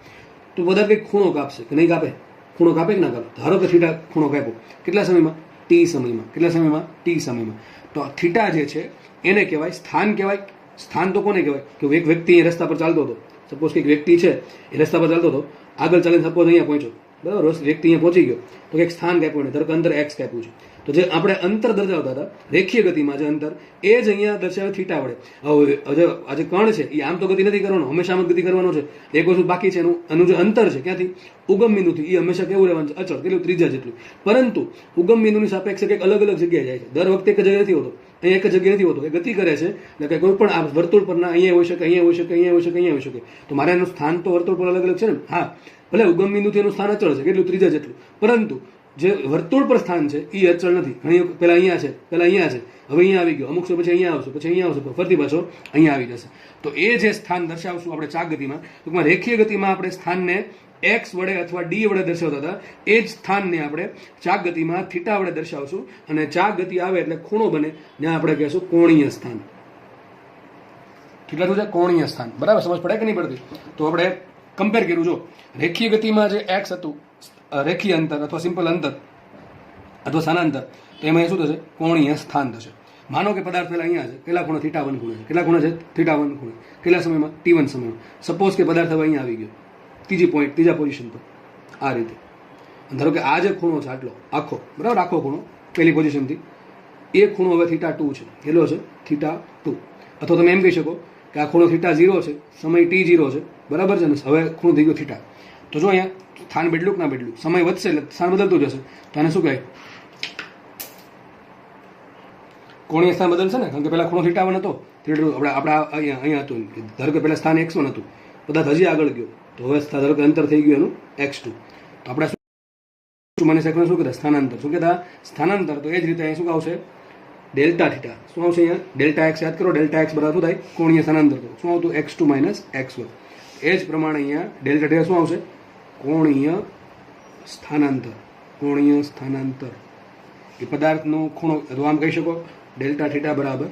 તો પદાર્થ કંઈક ખૂણો કાપશે કે નહીં કાપે? ખૂણો કાપે કે ના કાપે? ધારો કે થીટા ખૂણો કાપ્યો, કેટલા સમયમાં? T સમયમાં. કેટલા સમયમાં? T સમયમાં. તો થીટા જે છે એને કહેવાય સ્થાન. કહેવાય સ્થાન તો કોને કહેવાય? કે એક વ્યક્તિ એ રસ્તા પર ચાલતો હતો, સપોઝ કે એક વ્યક્તિ છે એ રસ્તા પર ચાલતો હતો, આગળ ચાલીને સપોઝ અહીંયા પહોંચ્યો, બરાબર, વ્યક્તિ અહીંયા પહોંચી ગયો, તો એક સ્થાન કાપ્યું ને, ધારો કે અંતર x કાપ્યું છે. તો જે આપણે અંતર દર્શાવતા હતા રેખીય ગતિમાં, જે અંતર એ જ અહીંયા દર્શાવે થીટા વડે. હવે આ જે કણ છે એ આમ તો ગતિ નથી કરવાનો, હંમેશા આમ ગતિ કરવાનો છે. એક વસ્તુ બાકી છે, એનું જે અંતર છે ક્યાંથી? ઉગમ બિંદુથી, એ હંમેશા કેવું રહેવાનું છે? અચળ. કેટલું? ત્રિજ્યા જેટલું. પરંતુ ઉગમ બિંદુની સાપેક્ષે કંઈક અલગ અલગ જગ્યાએ જાય છે. દર વખતે એક જગ્યાએ નથી હોતો, અહીંયા એક જગ્યાએ નથી હોતો, એ ગતિ કરે છે. એટલે કે કોઈ પણ આ વર્તુળ પરના અહીંયા હોઈ શકે, અહીંયા હોઈ શકે, અહીંયા હોઈ શકે, અહીંયા હોઈ શકે. તો મારે એનું સ્થાન તો વર્તુળ પર અલગ અલગ છે ને. હા, ભલે ઉગમ બિંદુથી એનું સ્થાન અચળ છે, કેટલું? ત્રિજ્યા જેટલું. પરંતુ જે વર્તુળ પર સ્થાન છે એ અચળ નથી. ઘણી પેલા અહીંયા છે, પેલા અહીંયા છે, હવે અહીંયા આવી ગયો, અમુક સમય પછી અહીંયા આવશે, પછી અહીંયા આવશે, ફરતી પાછો અહીંયા આવી જશે. તો એ જે સ્થાન દર્શાવશું આપણે ચાક ગતિમાં, ટૂંકમાં રેખીય ગતિમાં આપણે સ્થાનને x વડે અથવા d વડે દર્શાવતા હતા, એ જ સ્થાનને આપણે ચાક ગતિમાં થીટા વડે દર્શાવશું. અને ચાક ગતિ આવે એટલે ખૂણો બને, જ્યાં આપણે કહેશું કોણીય સ્થાન. કેટલા છે? કોણીય સ્થાન. બરાબર, સમજ પડે કે નહીં પડતી? તો આપણે કમ્પેર કર્યું. જો રેખીય ગતિમાં જે x હતું, રેખીય અંતર અથવા સિમ્પલ અંતર અથવા સ્થાનાંતર, તો એમાં શું થશે? કોણીય સ્થાન થશે. માનો કે પદાર્થ પહેલા અહીંયા છે, કેટલા ખૂણે? θ1 ખૂણે છે. કેટલા ખૂણે છે? θ1 ખૂણે. કેટલા સમયમાં? T1 સમયમાં. સપોઝ કે પદાર્થ હવે અહીંયા આવી ગયો, ત્રીજા પોઝિશન પર, આ રીતે. ધારો કે આ જે ખૂણો છે આટલો આખો, બરાબર, આખો ખૂણો પહેલી પોઝિશનથી, એ ખૂણો હવે θ2 છે. કેટલો છે? θ2. અથવા તમે એમ કહી શકો કે આ ખૂણો થીટા 0 છે, સમય t 0 છે, બરાબર છે ને. હવે ખૂણો થઈ ગયો થીટા. તો જો અહીંયા સ્થાન બદલું કે ના બદલું, સમય વધશે એટલે સ્થાન બદલતું જશે, તો આને શું કહેવાય? કોણીય સ્થાન બદલશે ને, કારણ કે પહેલા ખૂણો થીટા 1 હતો, આપણા અહીંયા હતું, ધારો કે પહેલા સ્થાન x1 હતું, કદાચ હજી આગળ ગયો તો હવે ધારો કે અંતર થઈ ગયું એનું x2, તો આપણે મને સેકન્ડ શું કહેતા? સ્થાનાંતર. શું કહેતા? સ્થાનાંતર. તો એ જ રીતે અહીં શું આવશે? Delta theta. શું આવશે અહીંયા? Delta x. યાદ કરો, ડેલ્ટા એક્સ બરાબર શું થાય? કોણીય સ્થાનાંતર. શું આવતું? x2 - x1. એ જ પ્રમાણે અહીંયા ડેલ્ટા થીટા શું આવશે? કોણીય સ્થાનાંતર. કોણીય સ્થાનાંતર એ પદાર્થનો ખૂણો. તો આમ કહી શકો ડેલ્ટા થીટા બરાબર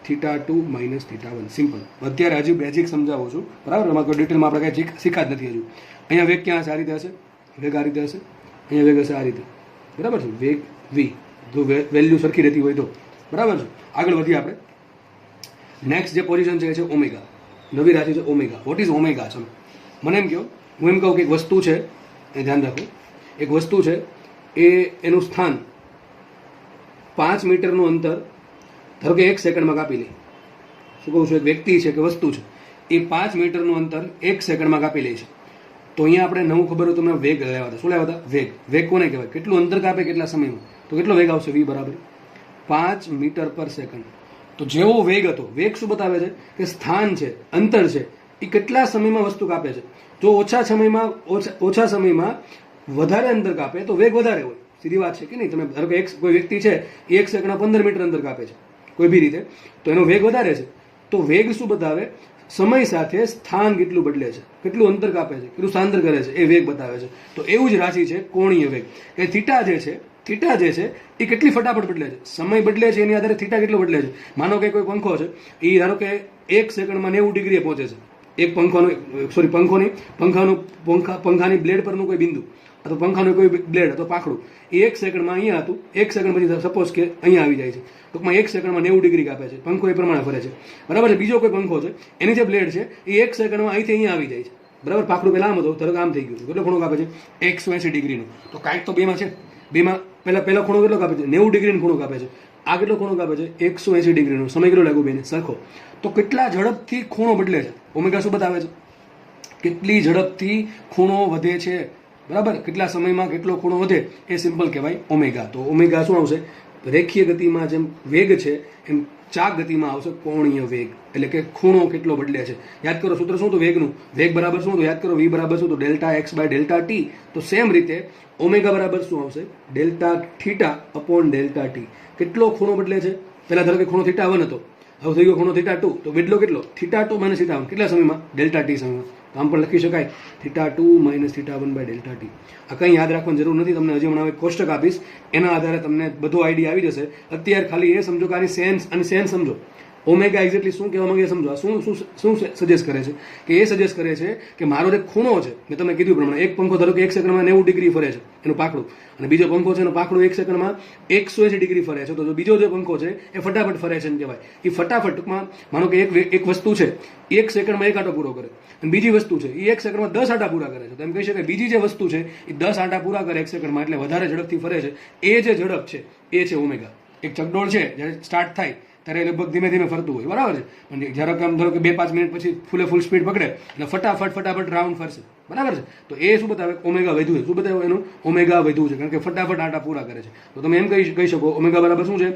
θ2 - θ1. સિમ્પલ. અત્યારે હજી બેઝિક સમજાવું છું, બરાબર? એમાં કોઈ ડિટેલમાં આપણે કાંઈ શીખા જ નથી હજુ. અહીંયા વેગ ક્યાં હશે? આ રીતે હશે. વેગ આ રીતે હશે. અહીંયા વેગ હશે આ રીતે, બરાબર છે. વેગ v, જો વેલ્યુ સરખી રહેતી હોય તો, બરાબર છે. આગળ વધીએ આપણે. નેક્સ્ટ જે પોઝિશન છે એ છે ઓમેગા. નવી રાશિ છે ઓમેગા. What is omega? ચલો મને એમ કહો, હું એમ કહું કે એક વસ્તુ છે, એ ધ્યાન રાખો, એક વસ્તુ છે એ એનું સ્થાન 5 મીટરનું અંતર ધારો કે 1 સેકન્ડમાં કાપી લે. શું કહું છું? એક વ્યક્તિ છે કે વસ્તુ છે, એ 5 મીટરનું અંતર 1 સેકન્ડમાં કાપી લે છે. તો અહીંયા આપણે નવું ખબર હોય તો મેં વેગ લાવ્યા હતા. શું લાવ્યા હતા? વેગ. વેગ કોને કહેવાય? કેટલું અંતર કાપે કેટલા સમયમાં. તો કેટલો વેગ આવશે? v બરાબર 5 મીટર પર સેકન્ડ. તો જેવો વેગ હતો, વેગ શું બતાવે છે? કે સ્થાન છે, અંતર છે, એ કેટલા સમયમાં વસ્તુ કાપે છે. જો ઓછા સમયમાં વધારે અંતર કાપે તો વેગ વધારે હોય. સીધી વાત છે કે નહીં? તમે ધારો કે કોઈ વ્યક્તિ છે એ 1 સેકન્ડમાં 15 મીટર અંતર કાપે છે કોઈ બી રીતે, તો એનો વેગ વધારે છે. તો વેગ શું બતાવે? સમય સાથે સ્થાન કેટલું બદલે છે, કેટલું અંતર કાપે છે, કેટલું સ્થાનાંતર કરે છે, એ વેગ બતાવે છે. તો એવું જ રાશિ છે કોણીય વેગ. કે થીટા જે છે એ કેટલી ફટાફટ બદલે છે, સમય બદલે છે એની આધારે થીટા કેટલો બદલે છે. માનો કે કોઈ પંખો છે, એ ધારો કે 1 સેકન્ડમાં 90 ડિગ્રીએ પહોંચે છે. એક પંખાની બ્લેડ પરનું કોઈ બિંદુ, અથવા પંખાનું કોઈ બ્લેડ અથવા પાંખડું, એ 1 સેકન્ડમાં અહીંયા હતું, 1 સેકન્ડ પછી સપોઝ કે અહીંયા આવી જાય છે. ટૂંકમાં 1 સેકન્ડમાં 90 ડિગ્રી કાપે છે. પંખો એ પ્રમાણે ફરે છે, બરાબર છે. બીજો કોઈ પંખો છે, એની જે બ્લેડ છે એ 1 સેકન્ડમાં અહીંથી અહીંયા આવી જાય છે, બરાબર. પાંખડું પહેલા આમ હતું, ધારો કે આમ થઈ ગયું. કેટલો ખૂણો કાપે છે? 180 ડિગ્રીનો. તો કાંઈક તો બેમાં છે. બેમાં પહેલા ખૂણો કેટલો કાપે છે? 90 ડિગ્રીનો ખૂણો કાપે છે. આ કેટલો ખૂણો કાપે છે? 180 ડિગ્રીનો. સમય કેટલો લાગ્યો બેને? સરખો. તો કેટલા ઝડપથી ખૂણો બદલે છે? ઓમેગા શું બતાવે છે? કેટલી ઝડપથી ખૂણો વધે છે, બરાબર. કેટલા સમયમાં કેટલો ખૂણો વધે, એ સિમ્પલ કહેવાય ઓમેગા. તો ઓમેગા શું આવશે? રેખીય ગતિમાં જેમ વેગ છે એમ ચાક ગતિમાં આવશે કોણીય વેગ. એટલે કે ખૂણો કેટલો બદલે છે. યાદ કરો સૂત્ર શું હતું વેગનું? વેગ બરાબર શું હતું? યાદ કરો, v બરાબર શું હતું? Delta x by delta t. તો સેમ રીતે ઓમેગા બરાબર શું આવશે? Delta theta upon delta t. કેટલો ખૂણો બદલે છે? પહેલા ધારો કે ખૂણો θ1 હતો, હવે થઈ ગયો ખૂણો θ2, તો બદલો કેટલો? θ2 - θ1. કેટલા સમયમાં? ડેલ્ટા ટી સમયમાં. તો આમ પણ લખી શકાય θ2 - θ1 બાય ડેલ્ટા ટી. આ કંઈ યાદ રાખવાની જરૂર નથી. તમને હજી હમણાં એક કોષ્ટક આપીશ, એના આધારે તમને બધો આઈડિયા આવી જશે. અત્યારે ખાલી એ સમજો કે આની સેન્સ સમજો. ઓમેગા એક્ઝેક્ટલી શું કહેવા માંગે સમજો. આ શું સજેસ્ટ કરે છે? કે એ સજેસ્ટ કરે છે કે મારો જે ખૂણો છે, મેં તમને કીધું પ્રમાણે, એક પંખો ધારો કે 1 સેકન્ડમાં 90 ડિગ્રી ફરે છે એનું પાંખડું, અને બીજો પંખો છે એનું પાંખડું 1 સેકન્ડમાં 180 ડિગ્રી ફરે છે. તો જો બીજો જે પંખો છે એ ફટાફટ ફરે છે એમ કહેવાય. એ ફટાફટ, ટૂંકમાં માનો કે એક વસ્તુ છે 1 સેકન્ડમાં 1 આંટો પૂરો કરે, અને બીજી વસ્તુ છે એ 1 સેકન્ડમાં 10 આંટા પૂરા કરે છે. તો એમ કહી શકાય બીજી જે વસ્તુ છે એ 10 આંટા પૂરા કરે 1 સેકન્ડમાં, એટલે વધારે ઝડપથી ફરે છે. એ જે ઝડપ છે એ છે ઓમેગા. એક ચકડોળ છે, જ્યારે સ્ટાર્ટ થાય ત્યારે લગભગ ધીમે ધીમે ફરતું હોય, બરાબર છે. પણ જ્યારે આમ ધારો કે 2-5 મિનિટ પછી ફૂલ સ્પીડ પકડે એટલે ફટાફટ રાઉન્ડ ફરશે, બરાબર છે. તો એ શું બતાવે? ઓમેગા વધ્યું છે. શું બતાવે? એનું ઓમેગા વધ્યું છે, કારણ કે ફટાફટ આંટા પૂરા કરે છે. તો તમે એમ કહી શકો ઓમેગા બરાબર શું છે?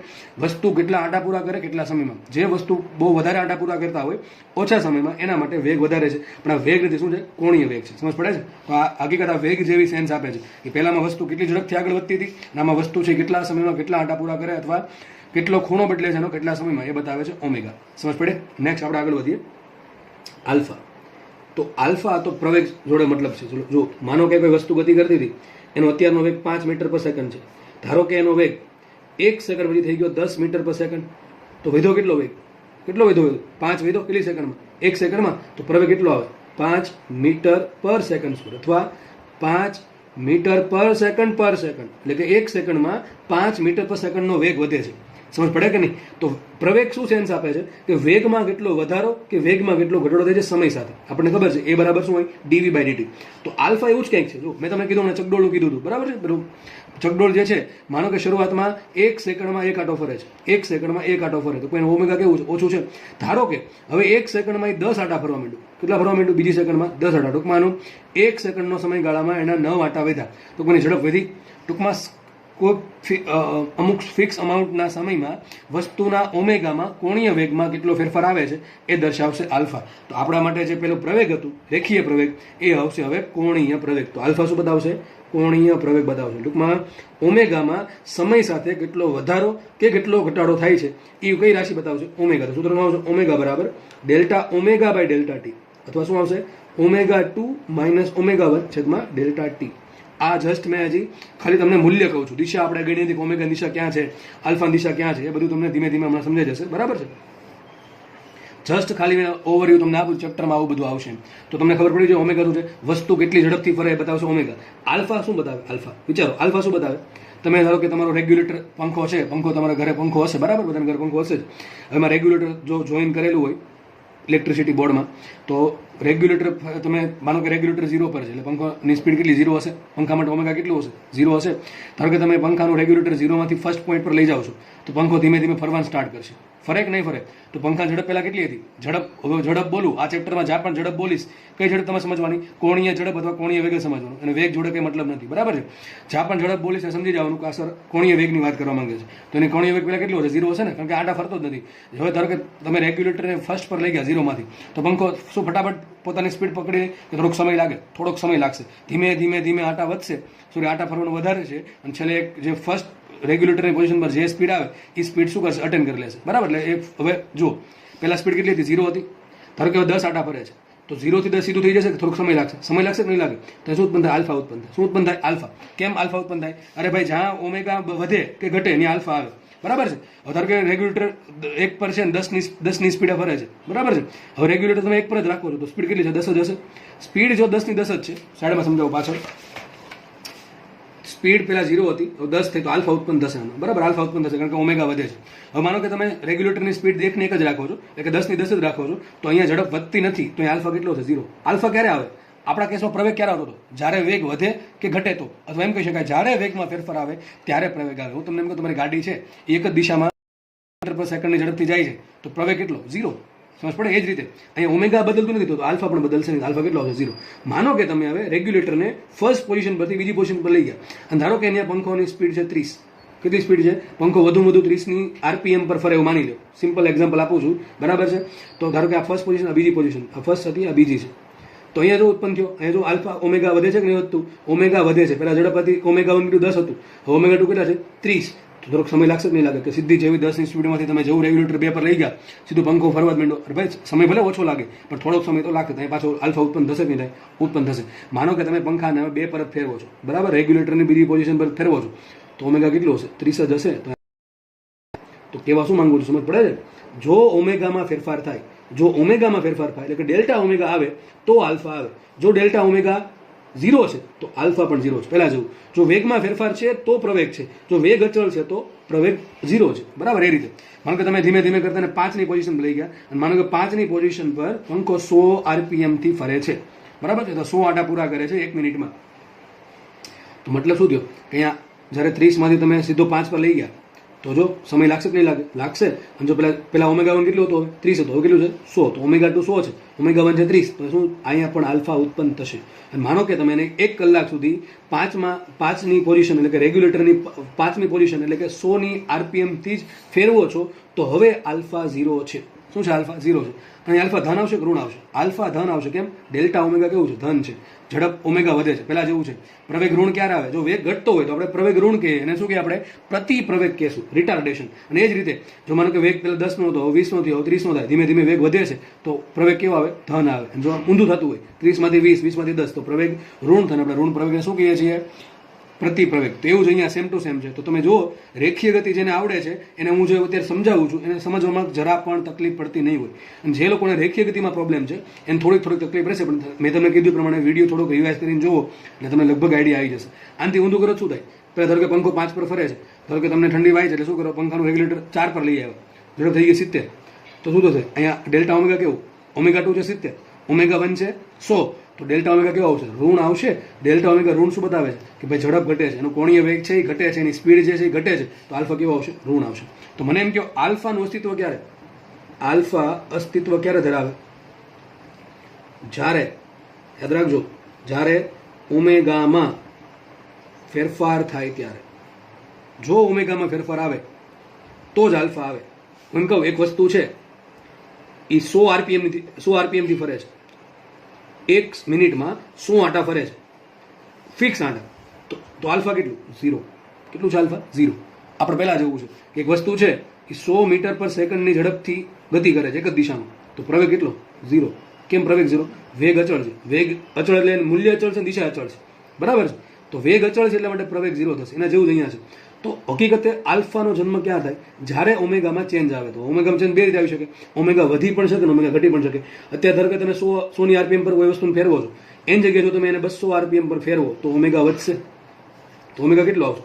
વસ્તુ કેટલા આંટા પૂરા કરે કેટલા સમયમાં. જે વસ્તુ બહુ વધારે આંટા પૂરા કરતા હોય ઓછા સમયમાં, એના માટે વેગ વધારે છે. પણ આ વેગ નથી, શું છે? કોણીય વેગ છે. સમજ પડે છે? તો આ હકીકત આ વેગ જેવી સેન્સ આપે છે કે પહેલામાં વસ્તુ કેટલી ઝડપથી આગળ વધતી હતી, અને આમાં વસ્તુ છે કેટલા સમયમાં કેટલા આંટા પૂરા કરે, અથવા કેટલો ખૂણો બદલે છે એનો કેટલા સમયમાં, એ બતાવે છે ઓમેગા. સમજ પડે? નેક્સ્ટ આપણે આગળ વધીએ. આલ્ફા. તો આલ્ફા તો પ્રવેગ જોડે મતલબ છે. જો માનો કે કોઈ વસ્તુ ગતિ કરતી હતી, એનો અત્યારનો વેગ 5 મીટર પર સેકન્ડ છે. ધારો કે એનો વેગ 1 સેકન્ડ પછી થઈ ગયો 10 મીટર પર સેકન્ડ, તો વધ્યો કેટલો વેગ? કેટલો વધ્યો? 5 વધ્યો કેટલી સેકન્ડમાં? 1 સેકન્ડમાં. તો પ્રવેગ કેટલો આવે? 5 મીટર પર સેકન્ડ સ્ક્વેર, અથવા 5 મીટર પર સેકન્ડ, એટલે કે 1 સેકન્ડમાં 5 મીટર પર સેકન્ડનો વેગ વધે છે. સમજ પડે કે નહીં? તો પ્રવેગ શું સેન્સ આપે છે કે વેગમાં કેટલો વધારો કે વેગમાં કેટલો ઘટાડો થાય છે સમય સાથે. આપણને ખબર છે એ બરાબર શું હોય? dv by dt. તો આલ્ફા એવું જ કંઈક છે. જો મેં તમને કીધું, ચકડોળનું કીધું હતું, બરાબર છે? પેલું ચકડોળ જે છે, માનો કે શરૂઆતમાં 1 સેકન્ડમાં 1 આંટો ફરે છે, 1 સેકન્ડમાં 1 આંટો ફરે, તો કોઈનું ઓમેગા કેવું છે? ઓછું છે. ધારો કે હવે 1 સેકન્ડમાં 10 આંટા ફરવા માંડ્યું. કેટલા ફરવા માંડ્યું? બીજી સેકન્ડમાં 10 આંટા. ટૂંકમાં 1 સેકન્ડનો સમયગાળામાં એના 9 આંટા વધ્યા, તો કોઈની ઝડપ વધી. ટૂંકમાં કોઈ અમુક ફિક્સ અમાઉન્ટના સમયમાં વસ્તુના ઓમેગામાં કોણીય વેગમાં કેટલો ફેરફાર આવે છે એ દર્શાવશે આલ્ફા. તો આપણા માટે જે પેલો પ્રવેગ હતું, રેખીય પ્રવેગ, એ આવશે હવે કોણીય પ્રવેગ. તો આલ્ફા શું બતાવશે? કોણીય પ્રવેગ બતાવશે. ટૂંકમાં ઓમેગામાં સમય સાથે કેટલો વધારો કે કેટલો ઘટાડો થાય છે એ કઈ રાશિ બતાવશે? ઓમેગા. તો સૂત્રમાં આવશે ઓમેગા બરાબર delta omega by delta t, અથવા શું આવશે? ઓમેગા 2 માઇનસ ઓમેગા 1 છેદમાં ડેલ્ટા ટી. આ જસ્ટ મેં હજી ખાલી તમને મૂલ્ય કહું છું. દિશા આપણે ગણી હતી, ઓમેગા દિશા ક્યાં છે, આલ્ફા દિશા ક્યાં છે, એ બધું તમને ધીમે ધીમે હમણાં સમજાઈ જશે, બરાબર છે? જસ્ટ ખાલી મેં ઓવરવ્યુ તમને આપું, ચેપ્ટરમાં આવું બધું આવશે તો તમને ખબર પડી જાય ઓમેગા શું છે, વસ્તુ કેટલી ઝડપથી ફરે એ બતાવશે ઓમેગા. આલ્ફા શું બતાવે? આલ્ફા વિચારો, આલ્ફા શું બતાવે? તમે ધારો કે તમારો રેગ્યુલેટર પંખો છે, પંખો તમારા ઘરે પંખો હશે, બરાબર? બધાના ઘરે પંખો હશે જ. હવે એમાં રેગ્યુલેટર જો જોઈન કરેલું હોય ઇલેક્ટ્રિસિટી બોર્ડમાં, તો રેગ્યુલેટર તમે માનો કે રેગ્યુલેટર 0 પર છે, એટલે પંખાની સ્પીડ કેટલી? 0 હશે. પંખા માટે ઓમેગા કેટલું હશે? 0 હશે. ધારો કે તમે પંખાનું રેગ્યુલેટર 0 માંથી ફર્સ્ટ પોઈન્ટ પર લઈ જાઓ છો, તો પંખો ધીમે ધીમે ફરવાનું સ્ટાર્ટ કરશે. ફરે કે નહીં ફરે? તો પંખા ઝડપ પહેલા કેટલી હતી? ઝડપ, હવે ઝડપ બોલું આ ચેપ્ટરમાં જ્યાં પણ ઝડપ બોલીશ, કઈ ઝડપ તમે સમજવાની? કોણીય ઝડપ અથવા કોણીય વેગ સમજવાનું, અને વેગ જોડે કઈ મતલબ નથી, બરાબર છે? જ્યાં પણ ઝડપ બોલીશ સમજી જવાનું કે આ સર કોણીય વેગની વાત કરવા માંગે છે. તો એની કોણીય વેગ પહેલા કેટલો હશે? 0 હશે ને, કારણ કે આંટા ફરતો જ નથી. હવે ધારો કે તમે રેગ્યુલેટરને ફર્સ્ટ પર લઈ ગયા 0 માંથી, તો પંખો શું ફટાફટ પોતાની સ્પીડ પકડીને કે થોડોક સમય લાગે? થોડોક સમય લાગશે. ધીમે ધીમે ધીમે આંટા વધશે, સોરી આંટા ફરવાનું વધારે છે, અને છેલ્લે એક જે ફર્સ્ટ રેગ્યુલેટરની પોઝિશન પર જે સ્પીડ આવે એ સ્પીડ શું કરશે? અટેન્ડ કરી લેશે, બરાબર? એટલે એ હવે જુઓ, પહેલા સ્પીડ કેટલી હતી? 0 હતી. ધારો કે હવે 10 આંટા ફરે છે, તો 0 થી 10 સીધું થઈ જશે કે થોડોક સમય લાગશે? સમય લાગશે કે નહીં લાગે? તો શું ઉત્પન્ન થાય? આલ્ફા ઉત્પન્ન થાય. શું ઉત્પન્ન થાય? આલ્ફા. કેમ આલ્ફા ઉત્પન્ન થાય? અરે ભાઈ, જ્યાં ઓમેગા વધે કે ઘટે એની આલ્ફા આવે, બરાબર છે? હવે ધારો કે રેગ્યુલેટર 1 પર છે, 10 ની સ્પીડે ફરે છે, બરાબર છે? હવે રેગ્યુલેટર તમે 1 પર જ રાખો છો, તો સ્પીડ કેટલી છે? 10 જ હશે. સ્પીડ જો 10 ની 10 જ છે, સાઈડમાં સમજાવો પાછળ. સ્પીડ પહેલા 0 હતી, તો 10 થઈ, તો આલ્ફા ઉત્પન્ન થશે આમાં, બરાબર? આલ્ફા ઉત્પન્ન થશે કારણ કે ઓમેગા વધે છે. હવે માનો કે તમે રેગ્યુલેટરની સ્પીડ 1 ને 1 જ રાખો છો, એટલે કે 10 ની 10 જ રાખો છો, તો અહીંયા ઝડપ વધતી નથી, તો અહીંયા આલ્ફા કેટલો છે? 0. આલ્ફા ક્યારે આવે? આપણા કેસમાં પ્રવેગ ક્યારે આવતો હતો? જ્યારે વેગ વધે કે ઘટે તો, અથવા એમ કહી શકાય જ્યારે વેગમાં ફેરફાર આવે ત્યારે પ્રવેગ આવે. હું તમને એમ કહું, તમારી ગાડી છે એક જ દિશામાં મીટર પર સેકન્ડની ઝડપથી જાય છે, તો પ્રવેગ કેટલો? 0. સમજ પડે? એ જ રીતે અહીંયા ઓમેગા બદલતું નથી, તો આલ્ફા પણ બદલશે નહીં. આલ્ફા કેટલો આવશે? 0. માનો કે તમે હવે રેગ્યુલેટરને ફર્સ્ટ પોઝિશન પરથી બીજી પોઝિશન પર લઈ ગયા, અને ધારો કે અહીંયા પંખોની સ્પીડ છે 30. કેટલી સ્પીડ છે? પંખો વધુ 30ની આરપીએમ પર ફરે એવું માની લો. સિમ્પલ એક્ઝામ્પલ આપું છું, બરાબર છે? તો ધારો કે આ ફર્સ્ટ પોઝિશન, આ બીજી પોઝિશન, આ ફર્સ્ટ હતી, આ બીજી છે. તો અહીંયા જો ઉત્પન્ન થયો, અહીંયા જો આલ્ફા ઓમેગા વધે છે કે નહીં વધતું? ઓમેગા વધે છે. પહેલા ઝડપ હતી ઓમેગા 1 10 હતું, હવે ઓમેગા 2 કેટલા છે? 30. તો થોડોક સમય લાગશે કે નહીં લાગે? કે સીધી જેવી 10 ની સ્પીડમાંથી તમે જેવું રેગ્યુલેટર 2 પર લઈ ગયા, સીધું પંખો ફરવા જ માંડો. અરે ભાઈ, સમય ભલે ઓછો લાગે, પણ થોડોક સમય તો લાગશે. ત્યાં પાછો આલ્ફા ઉત્પન્ન થશે કે નહીં? ઉત્પન્ન થશે. માનો કે તમે પંખાને 2 પર જ ફેરવો છો, બરાબર? રેગ્યુલેટરની બીજી પોઝિશન પર ફેરવો છો, તો ઓમેગા કેટલો હશે? 30 જ હશે. તો કેવા શું માંગુ છું, સમજ પડે છે? જો ઓમેગામાં ફેરફાર થાય, જો ઓમેગામાં ફેરફાર થાય, એટલે કે ડેલ્ટા ઓમેગા આવે તો આલ્ફા આવે. જો ડેલ્ટા ઓમેગા 0 છે તો આલ્ફા પણ 0 છે. પહેલા જેવું, જો વેગમાં ફેરફાર છે તો પ્રવેગ છે, જો વેગ અચળ છે તો પ્રવેગ 0 છે, બરાબર? એ રીતે માનો કે તમે ધીમે ધીમે કરતા 5 ની પોઝિશન પર લઈ ગયા, અને માનો કે 5 ની પોઝિશન પર પંખો 100 આરપીએમ થી ફરે છે, બરાબર છે? તો 100 આંટા પૂરા કરે છે 1 મિનિટમાં. તો મતલબ શું થયો? કે અહીંયા જ્યારે 30 માંથી તમે સીધો 5 પર લઈ ગયા, તો જો સમય લાગશે કે નહીં લાગે? લાગશે. અને જો પેલા ઓમેગા 1 કેટલું હતું? 30 હતું. હવે કેટલું છે? 100. તો ઓમેગા 2 100 છે, ઓમેગા 1 છે 30. તો શું અહીંયા પણ આલ્ફા ઉત્પન્ન થશે. અને માનો કે તમે એને 1 કલાક સુધી 5ની પોઝિશન, એટલે કે રેગ્યુલેટરની 5મી પોઝિશન, એટલે કે 100 ની આરપીએમ થી જ ફેરવો છો, તો હવે આલ્ફા 0 છે. શું છે? આલ્ફા 0 છે. અને આલ્ફા ધન આવશે કે ઋણ આવશે? આલ્ફા ધન આવશે. કેમ? ડેલ્ટા ઓમેગા કેવું છે? ધન છે. ઝડપ ઓમેગા વધે છે, પેલા જેવું છે. પ્રવેગ ઋણ ક્યારે આવે? જો વેગ ઘટતો હોય તો આપણે પ્રવેગ ઋણ કહીએ, એને શું કહીએ આપણે? પ્રતિ પ્રવેગ કહેશું, રિટાર્ડેશન. અને એ જ રીતે જો માનો કે વેગ પેલા 10 નો હતો, 20 નો થયો, 30 નો થાય, ધીમે ધીમે વેગ વધે છે, તો પ્રવેગ કેવો આવે? ધન આવે. જો ઊંધું થતું હોય 30 માંથી 20, 20 માંથી 10, તો પ્રવેગ ઋણ થાય. આપણે ઋણ પ્રવેગને શું કહીએ છીએ? પ્રતિ પ્રવેગ. તો એવું જ અહીંયા સેમ ટુ સેમ છે. તો તમે જુઓ, રેખીય ગતિ જેને આવડે છે એને હું જે અત્યારે સમજાવું છું, એને સમજવામાં જરા પણ તકલીફ પડતી નહીં હોય. અને જે લોકોને રેખીય ગતિમાં પ્રોબ્લેમ છે એને થોડીક તકલીફ રહેશે, પણ મેં તમને કીધું પ્રમાણે વિડીયો થોડોક રિવાઇઝ કરીને જુઓ એટલે તમને લગભગ આઈડિયા આવી જશે. આનાથી ઊંધું કરો શું થાય? પહેલાં ધારો કે પંખો 5 પર ફરે છે, ધારો કે તમને ઠંડી વાય છે એટલે શું કરો, પંખાનું રેગ્યુલેટર 4 પર લઈ આવ્યો, ઝડપ થઈ ગઈ 70, તો શું થશે, અહીંયા ડેલ્ટા ઓમેગા કેવું, ઓમેગા 2 છે 70, ઓમેગા 1 છે 100, તો ડેલ્ટા ઓમેગા કેવો આવશે, ઋણ આવશે. ડેલ્ટા ઓમેગા ઋણ શું બતાવે છે કે ભાઈ ઝડપ ઘટે છે, એનો કોણીય વેગ છે એ ઘટે છે, એની સ્પીડ જે છે એ ઘટે છે, તો આલ્ફા કેવો આવશે, ઋણ આવશે. તો મને એમ કહો આલ્ફાનું અસ્તિત્વ ક્યારે, આલ્ફા અસ્તિત્વ ક્યારે ધરાવે, જ્યારે, યાદ રાખજો, જ્યારે ઓમેગામાં ફેરફાર થાય ત્યારે. જો ઓમેગામાં ફેરફાર આવે તો જ આલ્ફા આવે. હું એમ કહું એક વસ્તુ છે એ 100 આરપીએમથી ફરે છે, 1 મિનિટમાં 100 આંટા ફરે છે, ફિક્સ આંટા, તો આલ્ફા કેટલું, 0. કેટલું છે આલ્ફા, 0. આપણે પહેલાં જેવું છે કે એક વસ્તુ છે એ 100 મીટર પર સેકન્ડની ઝડપથી ગતિ કરે છે એક જ દિશામાં, તો પ્રવેગ કેટલો, 0. કેમ પ્રવેગ 0, વેગ અચળ છે, વેગ અચળ એટલે મૂલ્ય અચળ છે, દિશા અચળ છે, બરાબર છે. તો વેગ અચળ છે એટલા માટે પ્રવેગ 0 થશે. એના જેવું જ અહીંયા છે. તો હકીકતે આલ્ફાનો જન્મ ક્યાં થાય, જ્યારે ઓમેગામાં ચેન્જ આવે. તો ઓમેગામાં ચેન્જ બે રીતે આવી શકે, ઓમેગા વધી પણ શકે અને ઓમેગા ઘટી પણ શકે. અત્યારે ધારો કે તમે 100 આરપીએમ પર કોઈ વસ્તુને ફેરવો છો, એની જગ્યાએ જો તમે એને 200 આરપીએમ પર ફેરવો તો ઓમેગા વધશે. તો ઓમેગા કેટલો આવશે,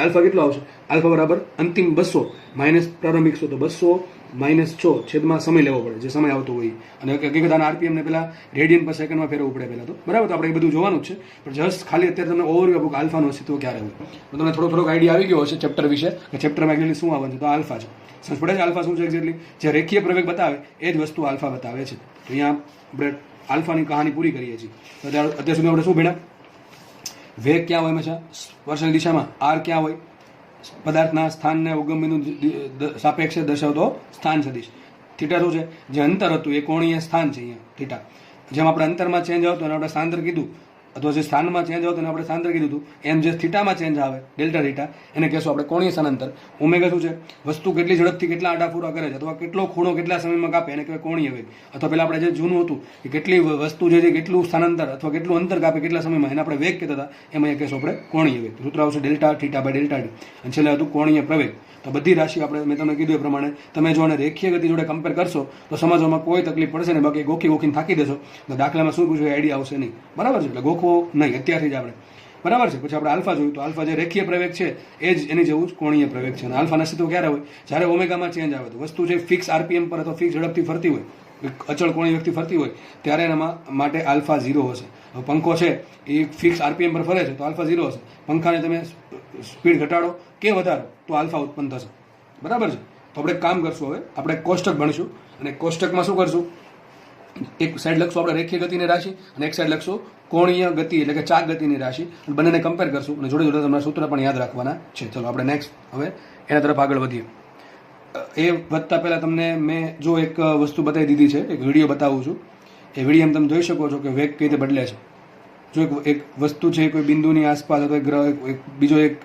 આલ્ફા કેટલો આવશે, આલ્ફા બરાબર અંતિમ 200 માઇનસ પ્રારંભિક 100, તો 200 માઇનસ 6 છેદમાં સમય લેવો પડે, જે સમય આવતો હોય. અને હકીકત આના આરપીએમને પહેલાં રેડિયન પર સેકન્ડમાં ફેરવવું પડે પહેલાં તો, બરાબર. તો આપણે એ બધું જોવાનું જ છે, પણ જસ્ટ ખાલી અત્યારે તમને ઓવરવ્યુ આપું કે આલ્ફાનું અસ્તિત્વ ક્યારે હોય, તો તમને થોડોક આઈડિયા આવી ગયો હશે ચેપ્ટર વિશે કે ચેપ્ટરમાં એક્ઝેક્ટલી શું આવવાનું છે. તો આલ્ફા છે, સમજ પડે છે આલ્ફા શું છે એક્ઝેક્ટલી, જે રેખીય પ્રવેગ બતાવે એ જ વસ્તુ આલ્ફા બતાવે છે. તો અહીંયા આપણે આલ્ફાની કહાની પૂરી કરીએ છીએ. તો અત્યાર સુધી આપણે શું ભણ્યા, વેગ ક્યાં હોય હંમેશા, સ્પર્શની દિશામાં, આર ક્યાં હોય, પદાર્થના સ્થાનને ઉગમ બિંદુ સાપેક્ષે દર્શાવતો સ્થાન સદિશ. થીટા શું છે, જે અંતર હતું એ કોણીય સ્થાન છે અહીંયા થીટા. જેમ આપણે અંતરમાં ચેન્જ આવતો અને આપણે સ્થાનાંતર કીધું, અથવા જે સ્થાનમાં ચેન્જ આવતો એને આપણે સ્થાનાંતર કીધું હતું, એમ જે થીટામાં ચેન્જ આવે ડેલ્ટા થીટા એને કહેશું આપણે કોણીય સ્થાનાંતર. ઓમેગા શું છે, વસ્તુ કેટલી ઝડપથી કેટલા આંટા પૂરા કરે છે, અથવા કેટલો ખૂણો કેટલા સમયમાં કાપે એને કહેવાય કોણીય વેગ. અથવા પેલા આપણે જે જૂનું હતું કે કેટલી વસ્તુ જે છે કેટલું સ્થાનાંતર અથવા કેટલું અંતર કાપે કેટલા સમયમાં, એને આપણે વેગ કહેતા હતા, એમાં એ કહેશું આપણે કોણીય વેગ. સૂત્ર આવશે delta theta by delta d, અને છેલ્લે હતું કોણીય પ્રવેગ. તો બધી રાશિ આપણે મેં તમને કીધું એ પ્રમાણે તમે જો આને રેખીય ગતિ જોડે કમ્પેર કરશો તો સમજવામાં કોઈ તકલીફ પડશે નહીં. બાકી ગોખીને થાકી દેશો તો દાખલામાં શું પૂછ્યું આઈડિયા આવશે નહીં, બરાબર છે. એટલે ગોખવો નહીં અત્યારથી જ આપણે, બરાબર છે. પછી આપણે આલ્ફા જોયું, તો આલ્ફા જે રેખીય પ્રવેગ છે એ જ એની જેવું જ કોણીય પ્રવેગ છે. અને આલ્ફાના અસ્તિત્વ ક્યારે હોય, જ્યારે ઓમેગામાં ચેન્જ આવે. તો વસ્તુ છે ફિક્સ આરપીએમ પર અથવા ફિક્સ ઝડપથી ફરતી હોય, અચળ કોણીય વેગથી ફરતી હોય ત્યારે એના માટે આલ્ફા 0 હશે. હવે પંખો છે એ ફિક્સ આરપીએમ પર ફરે છે તો આલ્ફા 0 હશે. પંખાને તમે સ્પીડ ઘટાડો કે વધારો તો આલ્ફા ઉત્પન્ન થશે, બરાબર છે. તો આપણે કામ કરશું, હવે આપણે કોષ્ટક ભણીશું, અને કોષ્ટકમાં શું કરશું, એક સાઈડ લખશું આપણે રેખીય ગતિની રાશિ અને એક સાઈડ લખશું કોણીય ગતિ એટલે કે ચાક ગતિની રાશિ, અને બંનેને કમ્પેર કરશું અને જોડે જોડે તમારા સૂત્ર પણ યાદ રાખવાના છે. ચલો આપણે નેક્સ્ટ હવે એના તરફ આગળ વધીએ. એ વધતા પહેલાં તમને મેં જો એક વસ્તુ બતાવી દીધી છે, એક વિડીયો બતાવું છું. એ વિડીયોમાં તમે જોઈ શકો છો કે વેગ કઈ રીતે બદલે છે. જો એક વસ્તુ છે કોઈ બિંદુની આસપાસ અથવા ગ્રહ બીજો એક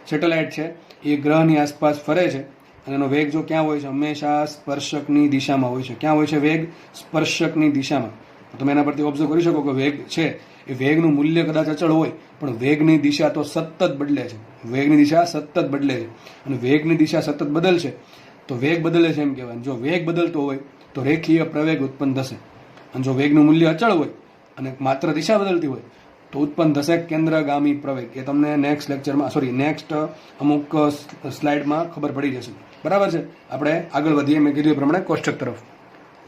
સેટેલાઇટ છે એ ગ્રહની આસપાસ ફરે છે, અને એનો વેગ જો ક્યાં હોય છે, હંમેશા સ્પર્શકની દિશામાં હોય છે. ક્યાં હોય છે વેગ, સ્પર્શકની દિશામાં. તમે એના પરથી ઓબ્ઝર્વ કરી શકો કે વેગ છે એ વેગનું મૂલ્ય કદાચ અચળ હોય પણ વેગની દિશા તો સતત બદલે છે. વેગની દિશા સતત બદલે છે, અને વેગની દિશા સતત બદલશે તો વેગ બદલે છે એમ કહેવાય. જો વેગ બદલતો હોય તો રેખીય પ્રવેગ ઉત્પન્ન થશે, અને જો વેગનું મૂલ્ય અચળ હોય અને માત્ર દિશા બદલતી હોય તો ઉત્પન્ન થશે કેન્દ્રગામી પ્રવેગ. એ તમને નેક્સ્ટ લેક્ચરમાં નેક્સ્ટ અમુક સ્લાઇડમાં ખબર પડી જશે, બરાબર છે. આપણે આગળ વધીએ, મેં કીધું એ પ્રમાણે કોષ્ટક તરફ.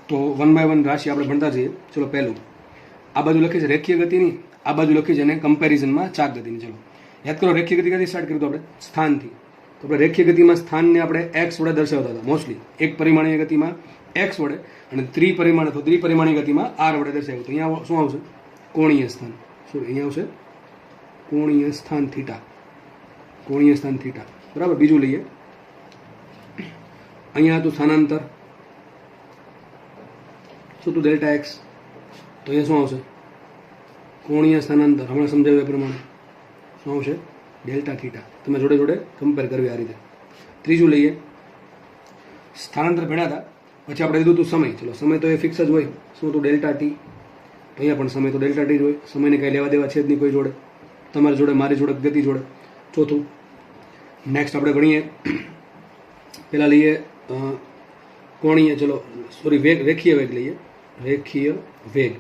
તો 1 બાય 1 રાશિ આપણે ભણતા જઈએ. ચલો પહેલું આ બાજુ લખી છે રેખીય ગતિની, આ બાજુ લખી છે અને કમ્પેરિઝનમાં ચાક ગતિની. ચલો યાદ કરો રેખીય ગતિ કદી સ્ટાર્ટ કર્યું તો આપણે સ્થાનથી. તો આપણે રેખીય ગતિમાં સ્થાનને આપણે એક્સ વડે દર્શાવતા હતા મોસ્ટલી, એક પરિમાણીય ગતિમાં એક્સ વડે, અને ત્રિપરિમાણીય ગતિમાં આર વડે દર્શાવ્યું. તો અહીંયા શું આવશે, કોણીય સ્થાન. અહીંયા આવશે કોણીય સ્થાન થીટા, કોણીય સ્થાન થીટા, બરાબર. બીજું લઈએ, અહીંયા હતું સ્થાનાંતર, શું હતું ડેલ્ટા એક્સ, તો અહીંયા શું આવશે કોણીય સ્થાનાંતર. હમણાં સમજાવ્યું એ પ્રમાણે શું આવશે ડેલ્ટા થીટા. તમે જોડે જોડે કમ્પેર કરવી આ રીતે. ત્રીજું લઈએ, સ્થાનાંતર ભણ્યા હતા, પછી આપણે લીધું હતું સમય. ચલો સમય તો એ ફિક્સ જ હોય, શું હતું ડેલ્ટા ટી. તો અહીંયા પણ સમય તો ડેલ્ટા ટી જ હોય, સમયને કંઈ લેવા દેવા છે જ નહીં કોઈ જોડે, તમારી જોડે, મારી જોડે, ગતિ જોડે. ચોથું નેક્સ્ટ આપણે ભણીએ, પહેલાં લઈએ કોણીય, ચલો રેખીય વેગ લઈએ. રેખીય વેગ,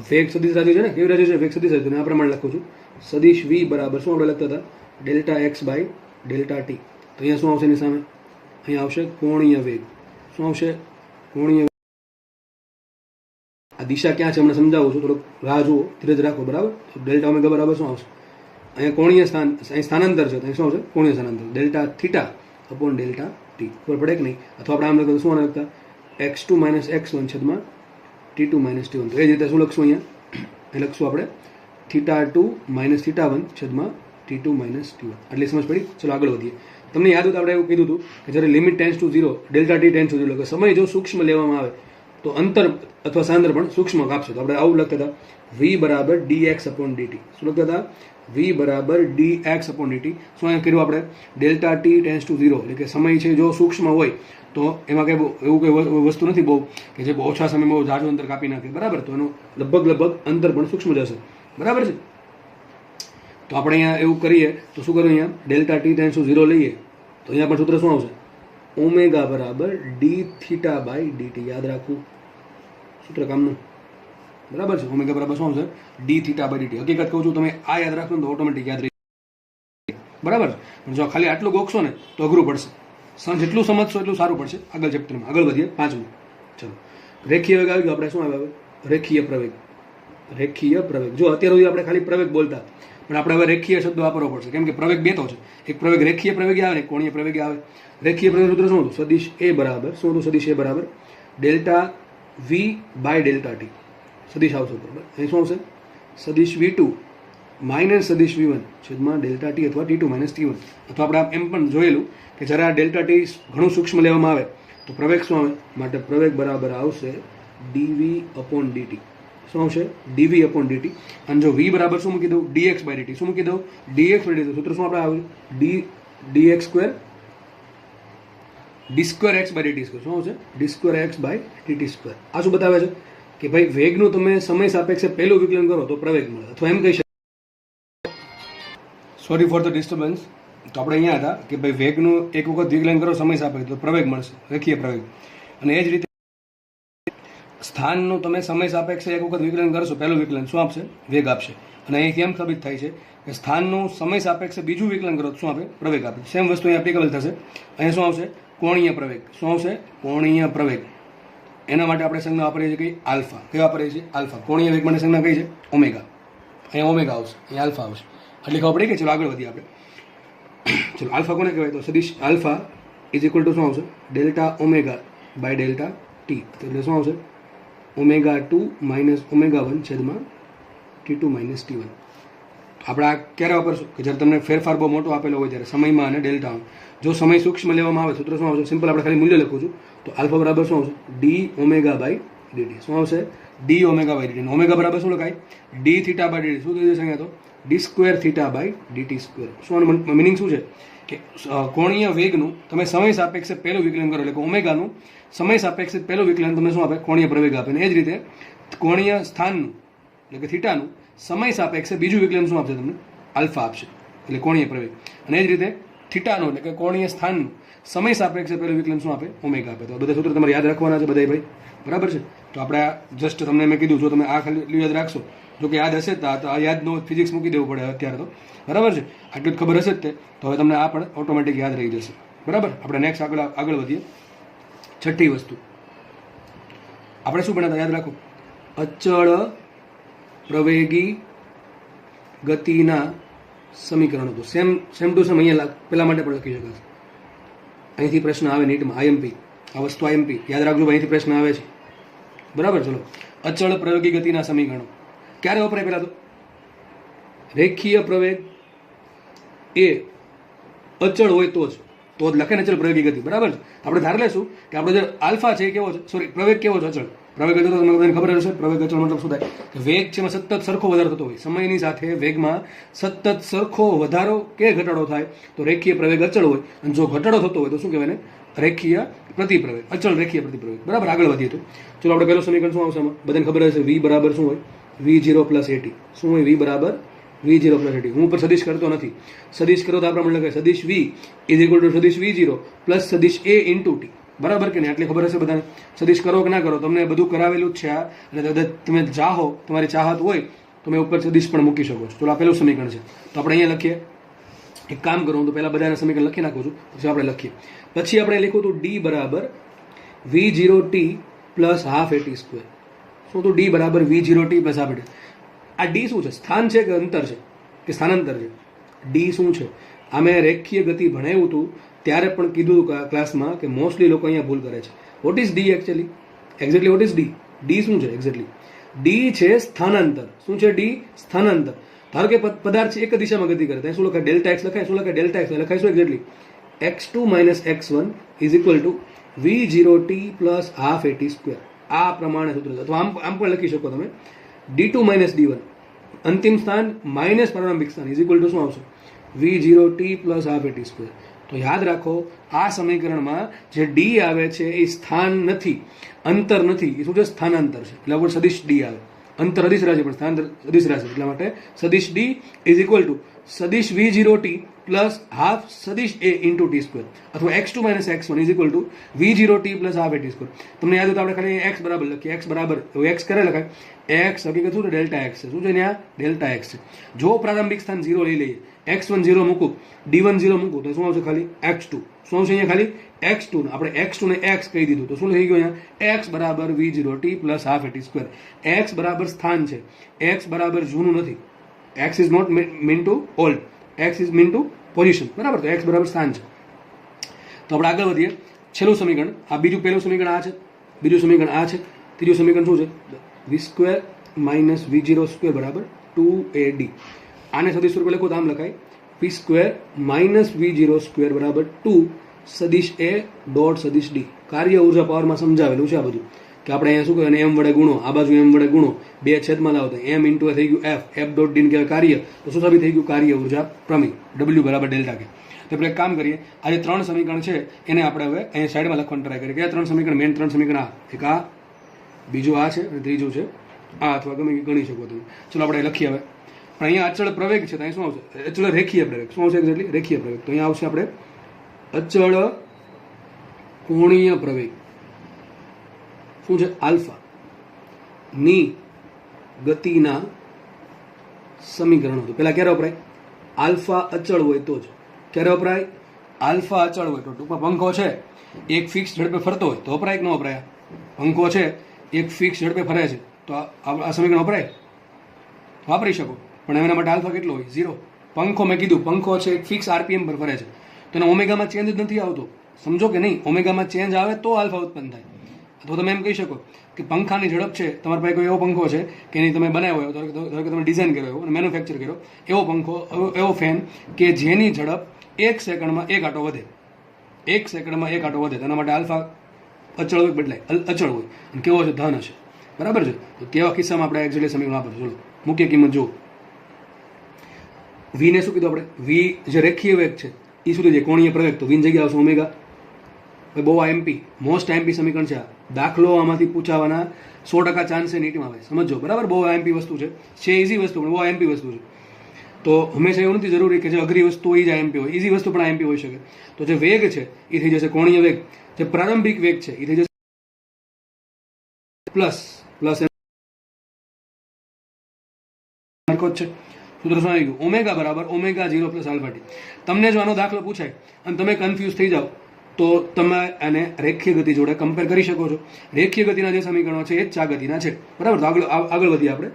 વેગ સદિશ રાશિ છે ને, કેવી રાશિ છે વેગ સદિશ રાશિ, આ પ્રમાણે લખું છું. સદિશ વી બરાબર શું આપણે લખતા હતા, delta x by delta t. તો અહીંયા શું આવશે એની સામે? અહીંયા આવશે કોણીય વેગ. શું આવશે? કોણીય. આ દિશા ક્યાં છે હમણાં સમજાવું છું, થોડુંક રાહ જુઓ, ધીરજ રાખો, બરાબર. ડેલ્ટા ઓમેગા બરાબર શું આવશે? અહીંયા કોણીય સ્થાન, અહીં સ્થાનાંતર છે, અહીં શું આવશે? કોણીય સ્થાનાંતર, delta theta upon delta T. ખબર પડે કે નહીં? અથવા આપણે આમ લખતા શું લખતા? x2 - x1 છેદમાં t2 - t1. તો એ જ રીતે શું લખશું અહીંયા? એ લખશું આપણે θ2 - θ1 છેદમાં t2 - t1. આટલી સમજ પડી? ચલો આગળ વધીએ. તમને યાદ હોય તો આપણે એવું કીધું હતું કે જ્યારે limit tense two 0, delta T tense two 0, કે સમય જો સૂક્ષ્મ લેવામાં આવે તો અંતર અથવા સાંદ્ર પણ સૂક્ષ્મ કાપશે. તો આપણે આવું લખતા હતા, v બરાબર dx અપોન dt. શું લખતા હતા? v બરાબર dx અપોન dt. શું અહીંયા કર્યું આપણે? ડેલ્ટા ટી ટેન્સ ટુ 0, એટલે કે સમય છે જો સૂક્ષ્મ હોય તો એમાં કંઈ એવું કંઈ વસ્તુ નથી બહુ કે જે ઓછા સમયમાં બહુ ઝાઝું અંતર કાપી નાખે, બરાબર. તો એનું લગભગ અંતર પણ સૂક્ષ્મ જશે, બરાબર છે. તો આપણે અહીંયા એવું કરીએ તો શું કરું? અહીંયા ડેલ્ટા ટી ટેન્સ ટુ 0 લઈએ તો અહીંયા પણ સૂત્ર શું આવશે? ઓમેગા બરાબર ડી થીટા બાય ડીટી. યાદ રાખવું સૂત્ર કામનું, બરાબર છે. ઓમેગા બરાબર શું આવશે? D theta by d t. હકીકત કહું છું, તમે આ યાદ રાખો ને તો ઓટોમેટિક યાદ રહી, બરાબર. પણ જો ખાલી આટલું ગોખશો ને તો અઘરું પડશે. જેટલું સમજશો એટલું સારું પડશે. આગળ ચેપ્ટરમાં આગળ વધીએ. 5મું. ચલો, રેખીય વેગ આવી ગયો. આપણે શું આવે? રેખીય પ્રવેગ. રેખીય પ્રવેગ. જો અત્યાર સુધી આપણે ખાલી પ્રવેગ બોલતા, પણ આપણે હવે રેખીય શબ્દ વાપરવો પડશે, કેમ કે પ્રવેગ બે તો છે. એક પ્રવેગ રેખીય પ્રવેગી આવે ને કોણીય પ્રવેગી આવે. રેખીય પ્રવેગ સૂત્ર શું હતું? સદિશ એ બરાબર શું હતું? સદિશ એ બરાબર delta v by delta t. સદિશ આવશે બરાબર. અહીં શું આવશે? સદિશ V2 માઇનસ સદિશ V1 છેદમાં ડેલ્ટા ટી અથવા T2 - T1. અથવા આપણે એમ પણ જોયેલું કે જ્યારે આ ડેલ્ટા ટી ઘણું સૂક્ષ્મ લેવામાં આવે તો પ્રવેગ શું આવે? માટે પ્રવેગ બરાબર આવશે dv અપોન dt. શું આવશે? dv upon dt. અને જો v બરાબર શું મૂકી દઉં? dx by dt. શું મૂકી દઉં? dx by dt. સૂત્ર શું આપણે આવ્યું? dx square d square x by dt square. શું આવશે? d square x by dt square. આ શું બતાવે છે? કે ભાઈ વેગનું તમે સમય સાપેક્ષે પહેલું વિકલન કરો તો પ્રવેગ મળે. અથવા એમ કહી શકાય, સોરી ફોર ધ ડિસ્ટર્બન્સ, તો આપણે અહીંયા હતા કે ભાઈ વેગનું એક વખત વિકલન કરો સમય સાપેક્ષે તો પ્રવેગ મળશે, રેખીય પ્રવેગ. અને એ જ રીતે સ્થાનનું તમે સમય સાપેક્ષે એક વખત વિકલન કરશો, પહેલું વિકલન શું આપશે? વેગ આપશે. અને અહીંથી એમ સાબિત થાય છે કે સ્થાનનું સમય સાપેક્ષે બીજું વિકલન કરો શું આપે? પ્રવેગ આપે. સેમ વસ્તુ અહીંયા એપ્લિકેબલ થશે. અહીંયા શું આવશે? કોણીય પ્રવેગ. શું આવશે? કોણીય પ્રવેગ. એના માટે આપણે સંજ્ઞા વાપરીએ છીએ કઈ? આલ્ફા. કઈ વાપરીએ છીએ? આલ્ફા. કોણીય વેગ માટે સંજ્ઞા કઈ છે? ઓમેગા. અહીંયા ઓમેગા આવશે, અહીંયા આલ્ફા આવશે. એટલે ખબર પડી કે ચલો આગળ વધીએ આપણે. ચલો, આલ્ફા કોને કહેવાય? તો સદિશ આલ્ફા ઇઝ ઇક્વલ ટુ શું આવશે? Delta omega by delta t. એટલે શું આવશે? ઓમેગા 2 માઇનસ ઓમેગા 1 છેદમાં T2 - T1. આપણે આ ક્યારે વાપરશું? કે જ્યારે તમને ફેરફાર બહુ મોટો આપેલો હોય ત્યારે, સમયમાં અને ડેલ્ટામાં. જો સમય સૂક્ષ્મ લેવામાં આવે સૂત્ર શું આવશે? સિમ્પલ આપણે ખાલી મૂલ્ય લખું છું તો આલ્ફા બરાબર શું આવશે? D omega by d t. શું આવશે? D omega by d t. Omega બરાબર શું લખાય? D theta by d t. શું કીધું છે અહીંયા? તો d square theta by d t square. શું આનું મિનિંગ શું છે? કે કોણીય વેગનું તમે સમય સાપેક્ષે પહેલું વિકલન કરો, એટલે કે ઓમેગાનું સમય સાપેક્ષે પહેલું વિકલન તમને શું આપે? કોણીય પ્રવેગ આપે. અને એ જ રીતે કોણીય સ્થાનનું એટલે કે થીટાનું સમય સાપેક્ષે બીજું વિકલન શું આપશે તમને? આલ્ફા આપશે, એટલે કોણીય પ્રવેગ. અને એ જ રીતે થીટાનું એટલે કે કોણીય સ્થાનનું સમય સાપેક્ષે પહેલું વિકલન શું આપે? ઓમેગા આપે. તો બધા સૂત્ર તમારે યાદ રાખવાના છે બધા ભાઈ, બરાબર છે. તો આપણે જસ્ટ તમને મેં કીધું, જો તમે આ ખાલી યાદ રાખશો, જો કે યાદ હશે તો આ યાદનો ફિઝિક્સ મૂકી દેવું પડે અત્યારે તો, બરાબર છે. આટલું જ ખબર હશે જ તે, તો હવે તમને આ પણ ઓટોમેટિક યાદ રહી જશે, બરાબર. આપણે નેક્સ્ટ આગળ વધીએ. છઠ્ઠી વસ્તુ આપણે શું ભણ્યા હતા? યાદ રાખો. અચળ પ્રવેગી ગતિના સમીકરણો. તો સેમ ટુ સેમ અહીંયા પેલા માટે પણ લખી શકાશે. અહીંથી પ્રશ્ન આવે નીટમાં, આઈએમપી. આ વસ્તુ આઈએમપી યાદ રાખજો, અહીંથી પ્રશ્ન આવે છે, બરાબર. ચલો, અચળ પ્રવેગી ગતિના સમીકરણો ક્યારે વપરાય? પહેલા તો રેખીય પ્રવેગ એ અચળ હોય તો જ લખે ને અચળ પ્રવેગી ગતિ, બરાબર છે. આપણે ધાર લેશું કે આપણો જે આલ્ફા છે એ કેવો છે? સોરી, પ્રવેગ કેવો છે? અચળ. પ્રવેગ અચળ તો તમને બધાને ખબર હશે. પ્રવેગ અચળ મતલબ શું થાય? કે વેગ છે એમાં સતત સરખો વધારો થતો હોય, સમયની સાથે વેગમાં સતત સરખો વધારો કે ઘટાડો થાય તો રેખીય પ્રવેગ અચળ હોય. અને જો ઘટાડો થતો હોય તો શું કહેવાય? ને રેખીય પ્રતિપ્રવેગ. અચળ રેખીય પ્રતિપ્રવેગ, બરાબર. આગળ વધીએ તો ચલો, આપણે પહેલું સમીકરણ શું આવશે? બધાને ખબર હશે v બરાબર શું હોય? v0 + at. શું હોય? v બરાબર v0 + at. હું ઉપર સદિશ કરતો નથી. સદિશ કરો તો આપણે લખાય સદિશ v ઇઝ ઇક્વલ ટુ સદિશ v0 પ્લસ સદિશ a ઇન્ટુ t, બરાબર કે નહીં? એટલે ખબર હશે બધાને. સદિશ કરો કે ના કરો, તમને બધું કરાવેલું જ છે આ. અને તમે ચાહો, તમારી ચાહત હોય તો તમે ઉપર સદિશ પણ મૂકી શકો છો. ચલો, આ પહેલું સમીકરણ છે. તો આપણે અહીંયા લખીએ એક કામ કરું તો પહેલાં બધાના સમીકરણ લખી નાખું છું, પછી આપણે લખીએ. પછી આપણે લખ્યું હતું ડી બરાબર V0t plus half a t square. શું હતું? ડી બરાબર V0t પ્લસ હાફ એટી. આ ડી શું છે? સ્થાન છે કે અંતર છે કે સ્થાનાંતર છે? ડી શું છે? આ મેં રેખીય ગતિ ભણાવ્યું હતું ત્યારે પણ કીધું ક્લાસમાં કે મોસ્ટલી લોકો અહીંયા ભૂલ કરે છે. What is D actually? Exactly what is D? D શું છે એક્ઝેક્ટલી? ડી છે સ્થાનાંતર. શું છે ડી? સ્થાનાંતર. ધારો કે પદાર્થ છે એક જ દિશામાં ગતિ કરે, શું લખાય? ડેલ્ટા એક્સ લખાય. શું લખાય? ડેલ્ટા એક્સ લખાય. શું exactly? x2 minus x1 is equal to V0t plus half a t square. આ પ્રમાણે સૂત્ર છે. અથવા આમ પણ લખી શકો તમે D2 માઇનસ D1 અંતિમ સ્થાન માઇનસ પ્રારંભિક સ્થાન ઇઝ ઇક્વલ ટુ શું આવશે? V0t plus half a t square. તો યાદ રાખો આ સમીકરણમાં જે ડી આવે છે એ સ્થાન નથી, અંતર નથી, એ શું છે? સ્થાનાંતર છે. એટલે આપણે સદિશ ડી આવે. અંતર અદિશ રાશિ પણ સ્થાનાંતર સદિશ રાશિ, એટલા માટે સદિશ ડી ઇઝ ઇક્વલ ટુ સદિશ V0t પ્લસ હાફ સદિશ એ ઇન્ટુ ટી સ્ક્વેર, અથવા x2 minus x1 is equal to V0t plus half a t square. તમને યાદ હોય તો આપણે ખાલી x બરાબર લખીએ. x બરાબર x કરે લખાય. x હકીકત શું છે? ડેલ્ટા એક્સ છે. શું છે ત્યાં? ડેલ્ટા એક્સ છે. જો પ્રારંભિક સ્થાન 0 લઈ લઈએ, x1 0 મૂકું, d1 0 મૂકું, તો શું આવશે? ખાલી x2. શું આવશે અહીંયા? ખાલી x2. આપણે x2 ને x કહી દીધું તો શું થઈ ગયું અહીંયા? x બરાબર V0t plus half a t square. x બરાબર સ્થાન છે, x બરાબર જૂનું નથી. x is not mean to old, x is mean to position. બરાબર? તો x બરાબર સ્થાન છે. તો આપણે આગળ વધીએ. છેલ્લું સમીકરણ આ બીજું, પહેલું સમીકરણ આ છે, બીજું સમીકરણ આ છે, ત્રીજું સમીકરણ શું છે? v square minus V0 square બરાબર 2AD. આને સદિશ સ્વરૂપે લખો તો આમ લખાય v square minus V0 square બરાબર 2 સદિશ એ ડોટ સદિશ ડી. કાર્ય ઉર્જા પાવરમાં સમજાવેલું છે આ બધું, કે આપણે અહીંયા શું કહેવાય? એમ વડે ગુણો, આ બાજુ એમ વડે ગુણો, બે છેદમાં લાવો તો એમ ઇન્ટુ થઈ ગયું એફ, એફ ડોટ ડીન કહેવાય કાર્ય. તો શું સાબિત થઈ ગયું? કાર્ય ઉર્જા પ્રમેય. W બરાબર ડેલ્ટા કે. તો આપણે એક કામ કરીએ, આ જે 3 સમીકરણ છે એને આપણે હવે અહીંયા સાઈડમાં લખવાનું ટ્રાય કરીએ. કયા 3 સમીકરણ? મેન 3 સમીકરણ આ, એક આ, બીજું આ છે અને ત્રીજું છે આ, અથવા ગમે ગણી શકો તમે. ચલો આપણે લખીએ હવે. પણ અહીંયા અચળ પ્રવેગ છે તો અહીં શું આવશે? અચળ રેખીય પ્રવેગ. શું આવશે એક્ઝેક્ટલી? રેખીય પ્રવેગ. તો અહીંયા આવશે આપણે અચળ કોણીય પ્રવેગ. શું છે? આલ્ફા ની ગતિના સમીકરણો. તો પેલા ક્યારે વપરાય? આલ્ફા અચળ હોય તો જ. ક્યારે વપરાય? આલ્ફા અચળ હોય તો. ટૂંકમાં પંખો છે એક ફિક્સ ઝડપે ફરતો હોય તો વપરાય કે ન વપરાય? પંખો છે એક ફિક્સ ઝડપે ફરે છે તો આ સમીકરણ વપરાય? વાપરી શકો. પણ એના માટે આલ્ફા કેટલો હોય? 0. પંખો મેં કીધું પંખો છે એક ફિક્સ RPM પર ફરે છે તો એના ઓમેગામાં ચેન્જ જ નથી આવતો. સમજો કે નહીં? ઓમેગામાં ચેન્જ આવે તો આલ્ફા ઉત્પન્ન થાય. અથવા તમે એમ કહી શકો કે પંખાની ઝડપ છે, તમારી પાસે કોઈ એવો પંખો છે કે એની તમે બનાવ્યો હોય, ધારો કે તમે ડિઝાઇન કર્યો હોય અને મેન્યુફેક્ચર કર્યો એવો પંખો, એવો ફેન કે જેની ઝડપ 1 સેકન્ડમાં 1 આંટો વધે, 1 સેકન્ડમાં 1 આંટો વધે. તેના માટે આલ્ફા અચળ હોય બદલાય, અચળ હોય. અને કેવો છે? ધન હશે. બરાબર છે? તો કેવા કિસ્સામાં આપણે એક્ઝેક્ટલી સમીકરણ વાપરશું? ચલો મુખ્ય કિંમત જુઓ. v ને શું કીધું આપણે? v જે રેખીય વેગ છે એ શું થઈ જાય? કોણીય પ્રવેગ. તો v ની જગ્યાએ આવશે ઓમેગા. બહુ એમપી, મોસ્ટ એમપી સમીકરણ છે આ. દાખલો આમાંથી પૂછાવાના 100% ચાન્સ છે નીટમાં આવે. સમજો બરાબર? બહુ એમપી વસ્તુ છે ઇઝી વસ્તુ પણ બહુ એમપી વસ્તુ છે. તો હંમેશા એવું નથી જરૂરી કે જે અઘરી વસ્તુ હોય જ એમપી હોય. ઇઝી વસ્તુ પણ એમપી હોઈ શકે. તો જે વેગ છે એ થઈ જશે કોણીય વેગ. જે પ્રારંભિક વેગ છે એ થઈ જશે પ્લસ છે. સૂત્ર શું આવી ગયું? ઓમેગા બરાબર ઓમેગા 0 પ્લસ આલ્ફા ટી. તમને જો આનો દાખલો પૂછાય અને તમે કન્ફ્યુઝ થઈ જાઓ તો તમે આને રેખીય ગતિ જોડે કમ્પેર કરી શકો છો. રેખીય ગતિના જે સમીકરણો છે એ જ ચા ગતિના છે. બરાબર? તો આગળ વધીએ આપણે.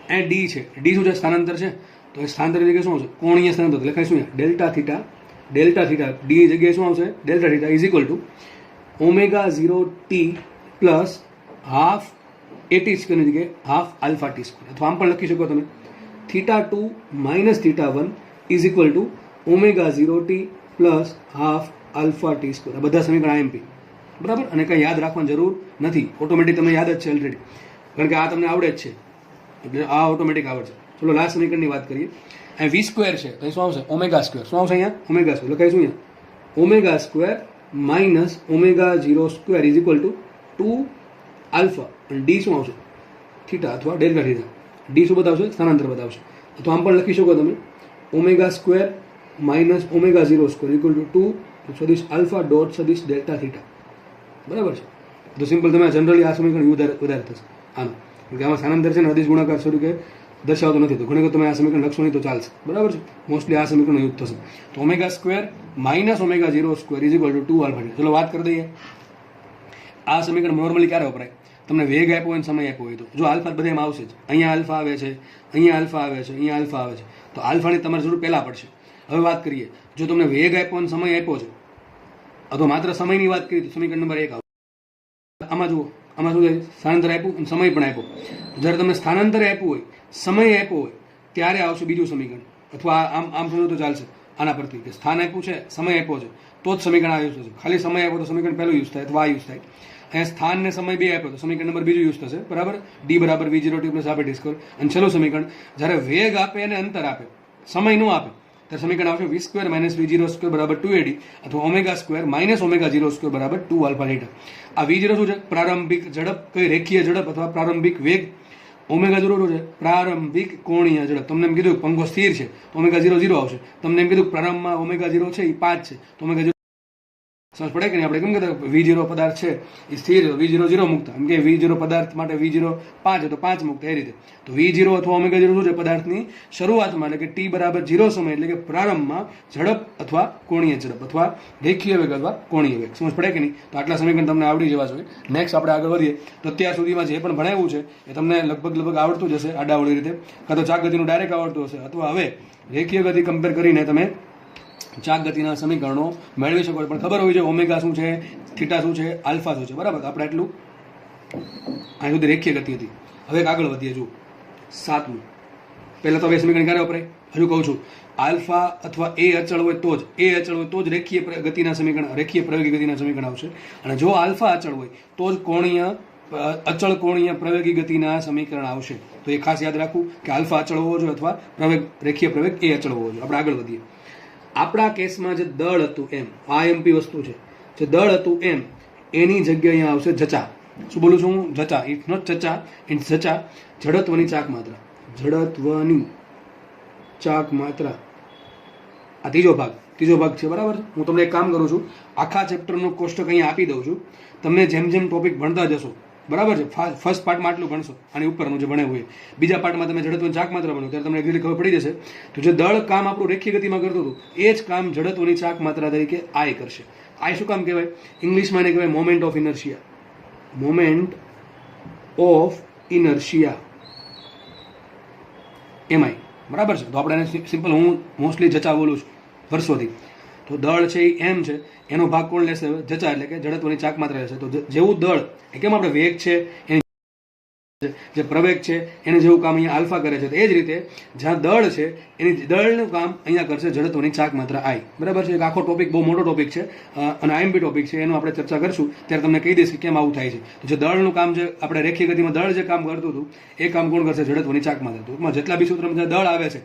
એ ડી છે. ડી શું છે? સ્થાનાંતર છે. તો એ સ્થાનાંતર તરીકે શું આવશે? કોણીય સ્થાનાંતર. લખાય શું? Delta theta. ડી જગ્યાએ શું આવશે? Delta theta is equal to omega 0t plus half a t સ્ક્વેરની જગ્યાએ હાફ આલ્ફા ટી સ્ક્વેર. અથવા આમ પણ લખી શકો તમે θ2 minus θ1 is equal to omega 0t plus half alpha t square. આ બધા સમીકરણ IMP. બરાબર? અને કંઈ યાદ રાખવાની જરૂર નથી. ઓટોમેટિક તમે યાદ જ છે ઓલરેડી, કારણ કે આ તમને આવડે જ છે. એટલે આ ઓટોમેટિક આવડશે. ચલો લાસ્ટ સમીકરણની વાત કરીએ. અહીં v સ્ક્વેર છે તો શું આવશે? Omega square. શું આવશે અહીંયા? Omega square. લખાય શું અહીંયા? Omega square minus omega 0 square is equal two 2 alpha. અને ડી શું આવશે? થીટા અથવા ડેલ્ટા થીટા. ડી શું બતાવશે? સ્થાનાંતર બતાવશે. તો આમ પણ લખી શકો તમે omega square minus omega 0 square equal to 2 સદિશ આલ્ફા ડોટ સદિશ ડેલ્ટા થીટા. બરાબર છે? તો સિમ્પલ તમે જનરલી આ સમીકરણ વધારે થશે આનું, કારણ કે આમાં સ્થાનાંતર છે ને અદિશ ગુણાકાર સ્વરૂપે દર્શાવતો નથી. તો ઘણી વખત તમે આ સમીકરણ લખશો નહીં તો ચાલશે, બરાબર છે. મોસ્ટલી આ સમીકરણ યુઝ થશે. તો omega square minus omega 0 square is equal two 2 alpha. ચલો વાત કરી દઈએ. આ સમીકરણ નોર્મલી ક્યારે વપરાય? તમને વેગ આપ્યો હોય અને સમય આપ્યો હોય તો. જો આલ્ફા બધામાં આવશે જ, અહીંયા આલ્ફા આવે છે, અહીંયા આલ્ફા આવે છે, અહીંયા આલ્ફા આવે છે, તો આલ્ફાની તમારે જરૂર પહેલાં પડશે. હવે વાત કરીએ, જો તમને વેગ આપ્યો અને સમય આપ્યો છે, અથવા માત્ર સમયની વાત કરીએ તો સમીકરણ નંબર 1 આવશે. આમાં જુઓ, આમાં શું થાય? સ્થાનાંતર આપ્યું અને સમય પણ આપ્યો. જ્યારે તમને સ્થાનાંતર આપ્યું હોય, સમય આપ્યો હોય, ત્યારે આવશે બીજું સમીકરણ. અથવા આમ આમ સમજો તો ચાલશે આના પરથી, કે સ્થાન આપ્યું છે, સમય આપ્યો છે, તો જ સમીકરણ આ યુઝ થશે. ખાલી સમય આપ્યો તો સમીકરણ પહેલું યુઝ થાય, અથવા આ યુઝ થાય. અહીંયા સ્થાન ને સમય બે આપ્યો તો સમીકરણ નંબર બીજું યુઝ થશે, બરાબર. ડી બરાબર v0t પ્લસ આપણે ડિસ્કવર. અને છેલ્લું સમીકરણ, જ્યારે વેગ આપે અને અંતર આપે, સમય નો આપે, ત્યારે સમીકરણ આવશે v square minus v0 square બરાબર 2ad, અથવા omega square minus omega 0 square બરાબર 2 આલ્ફા લીટર. આ v0 શું છે? પ્રારંભિક ઝડપ, કઈ રેખીય ઝડપ અથવા પ્રારંભિક વેગ. ઓમેગા 0 શું છે? પ્રારંભિક કોણીય ઝડપ. તમને એમ કીધું પંખો સ્થિર છે તો ઓમેગા 0 આવશે. તમને એમ કીધું પ્રારંભમાં ઓમેગા 0 છે એ 5 છે તો ઓમેગા 0 સમજ પડે કે નહીં? આપણે કેમ કહેતા v0 પદાર્થ છે એ સ્થિર, v0 0 મૂકતા, એમ કે v0 પદાર્થ માટે v0 5 તો 5 મૂકતા, એ રીતે. તો v0 અથવા ઓમેગા 0 શું છે? પદાર્થની શરૂઆતમાં, એટલે કે t બરાબર 0 સમય, એટલે કે પ્રારંભમાં ઝડપ અથવા કોણીય ઝડપ, અથવા રેખીય વેગ અથવા કોણીય વેગ. સમજ પડે કે નહીં? તો આટલા સમીકરણ તમને આવડી જવા જોઈએ. નેક્સ્ટ આપણે આગળ વધીએ. તો અત્યાર સુધીમાં જે પણ ભણાવ્યું છે એ તમને લગભગ આવડતું જ હશે આડાવડી રીતે, કાં તો ચાક ગતિનું ડાયરેક્ટ આવડતું હશે, અથવા હવે રેખીય ગતિ કમ્પેર કરીને તમે ચાક ગતિના સમીકરણો મેળવી શકો. પણ ખબર હોવી જોઈએ ઓમેગા શું છે, થીટા શું છે, આલ્ફા શું છે, બરાબર. આપણે એટલું અહીં સુધી રેખીય ગતિ હતી. હવે આગળ વધીએ. જુઓ 7મું. પહેલાં તો હવે સમીકરણ ક્યારે વપરાય? હજુ કહું છું, આલ્ફા અથવા એ અચળ હોય તો જ રેખીય ગતિના સમીકરણ, રેખીય પ્રવેગી ગતિના સમીકરણ આવશે. અને જો આલ્ફા અચળ હોય તો જ અચળ કોણીય પ્રવેગી ગતિના સમીકરણ આવશે. તો એ ખાસ યાદ રાખવું કે આલ્ફા અચળ હોવો જોઈએ અથવા રેખીય પ્રવેગ એ અચળ હોવો જોઈએ. આપણે આગળ વધીએ. આપણા કેસમાં જે દળ હતું એમ, આઈએમપી વસ્તુ છે, જે દળ હતું એમ, એની જગ્યાએ અહીંયા આવશે જચા. શું બોલું છું હું? જચા. ઇટ્સ નોટ ચચા, ઇટ્સ જચા. જડત્વની ચાક માત્રા, જડત્વની ચાક માત્રા. આ ત્રીજો ભાગ છે, બરાબર. હું તમને એક કામ કરું છું, આખા ચેપ્ટરનું કોષ્ટક અહીંયા આપી દઉં છું. તમને જેમ જેમ ટોપિક ભણતા જશો, બરાબર છે, ફર્સ્ટ પાર્ટમાં આટલું ભણશો, આની ઉપરનું જે ભણે હોય, બીજા પાર્ટમાં તમે ઝડત્વની ચાક માત્રા ભણો ત્યારે તમને એક્ઝેક્ટલી ખબર પડી જશે. તો જે દળ કામ આપણું રેખીય ગતિમાં કરતું હતું એ જ કામ જડત્વની ચાક માત્રા તરીકે આઈ કરશે. આઈ શું કામ કહેવાય? ઇંગ્લિશમાં એને કહેવાય moment of inertia. Moment of inertia, MI, બરાબર છે. તો આપણે એને સિમ્પલ, હું મોસ્ટલી જચા બોલું છું વર્ષોથી. તો દળ છે એ એમ છે, એનો ભાગ કોણ લેશે? જચા, એટલે કે જડત્વની ચાક માત્રા લેશે. તો જેવું દળ, એ કેમ આપણે વેગ છે એની જે પ્રવેગ છે એને જેવું કામ અહીંયા આલ્ફા કરે છે, તો એ જ રીતે જ્યાં દળ છે એની દળનું કામ અહીંયા કરશે જડત્વની ચાક માત્રા આઈ. બરાબર છે. એક આખો ટોપિક, બહુ મોટો ટોપિક છે અને આઈએમપી ટોપિક છે, એનું આપણે ચર્ચા કરશું ત્યારે તમને કહી દઈશ કે કેમ આવું થાય છે. તો જે દળનું કામ, જે આપણે રેખીય ગતિમાં દળ જે કામ કરતું હતું એ કામ કોણ કરશે? જડત્વની ચાક માત્રા. ટૂંકમાં જેટલા બી સૂત્રમાં જે દળ આવે છે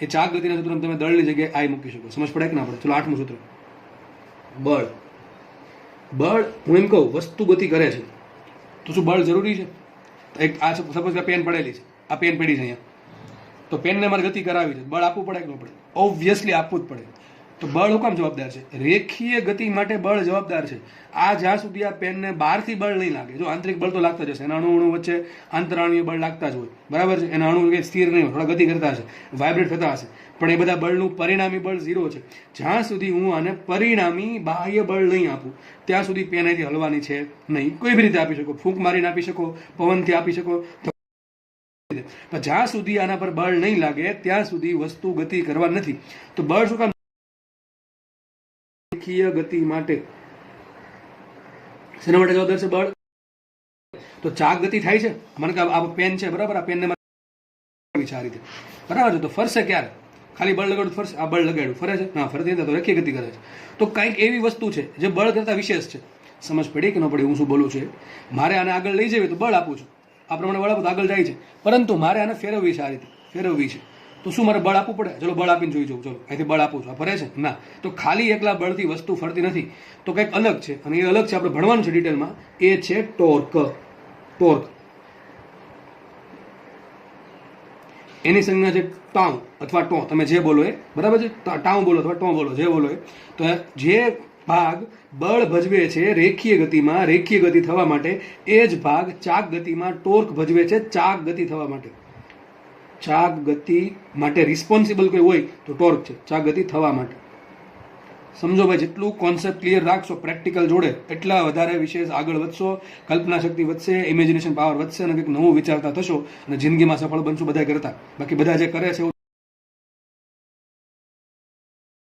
એ ચાક ગતિના સૂત્રમાં તમે દળની જગ્યાએ આઈ મૂકી શકો. સમજ પડે કે ના પડે? ચલો 8મું સૂત્ર, બળ. બળ, હું એમ કહું, વસ્તુ ગતિ કરે છે તો શું બળ જરૂરી છે? એક આ સપોઝ કે પેન પડેલી છે, આ પેન પડી છે અહીંયા, તો પેનને મારે ગતિ કરાવી છે, બળ આપવું પડે કે ન પડે? ઓબ્વિયસલી આપવું જ પડે. તો બળ શું કામ જવાબદાર છે? રેખીય ગતિ માટે બળ જવાબદાર છે. આ જ્યાં સુધી આ પેનને બહારથી બળ નહીં લાગે, જો આંતરિક બળ તો લાગતા જ હશે, એના અણુ વચ્ચે આંતરાણુય બળ લાગતા જ હોય, બરાબર છે. એના અણુ સ્થિર નહીં હોય, થોડા ગતિ કરતા હશે, વાઇબ્રેટ થતા હશે, પણ એ બધા બળનું પરિણામી બળ 0 છે. જ્યાં સુધી હું આને પરિણામી બાહ્ય બળ નહીં આપું ત્યાં સુધી પેન અહીંથી હલવાની છે નહીં. કોઈ બી રીતે આપી શકો, ફૂંક મારીને આપી શકો, પવનથી આપી શકો, પણ જ્યાં સુધી આના પર બળ નહીં લાગે ત્યાં સુધી વસ્તુ ગતિ કરવા નથી. તો બળ શું કામ? રેખીય ગતિ માટે. શેના માટે જવાબદાર છે બળ? તો ચાક ગતિ થાય છે, મને કે આ પેન છે, બરાબર, આ પેનને આ રીતે, બરાબર છે. તો ફરશે ક્યારે? ખાલી બળ લગાડ્યું ફરશે? આ બળ લગાડ્યું ફરે છે? ના, ફરતી નથી. તો રેખીય ગતિ કરે છે. તો કંઈક એવી વસ્તુ છે જે બળ કરતા વિશેષ છે. સમજ પડી કે ન પડી હું શું બોલું છું? મારે આને આગળ લઈ જવી તો બળ આપું છું, આ પ્રમાણે બળ આપું તો આગળ જાય છે, પરંતુ મારે આને ફેરવવી છે, આ રીતે ફેરવવી છે, તો શું મારે બળ આપવું પડે? ચલો બળ આપીને જોઈ જાઉં. ચલો અહીંથી બળ આપું છું, આ ફરે છે? ના. તો ખાલી એકલા બળથી વસ્તુ ફરતી નથી, તો કંઈક અલગ છે, અને એ અલગ છે, આપણે ભણવાનું છે ડિટેલમાં. એ છે ટોર્ક. ટોર્ક એની સંજ્ઞા છે ટાઉ અથવા ટો, તમે જે બોલો એ, બરાબર છે. ટાઉ બોલો અથવા ટો બોલો, જે બોલો એ. તો જે ભાગ બળ ભજવે છે રેખીય ગતિમાં, રેખીય ગતિ થવા માટે, એ જ ભાગ ચાક ગતિમાં ટોર્ક ભજવે છે ચાક ગતિ થવા માટે. ચાક ગતિ માટે રિસ્પોન્સિબલ કોઈ હોય તો ટોર્ક છે, ચાક ગતિ થવા માટે. સમજો ભાઈ, જેટલું કોન્સેપ્ટ ક્લિયર રાખશો પ્રેક્ટિકલ જોડે એટલા વધારે વિશેષ આગળ વધશો, કલ્પના શક્તિ વધશે, ઇમેજિનેશન પાવર વધશે અને કંઈક નવું વિચારતા થશો અને જિંદગીમાં સફળ બનશો બધા કરતા. બાકી બધા જે કરે છે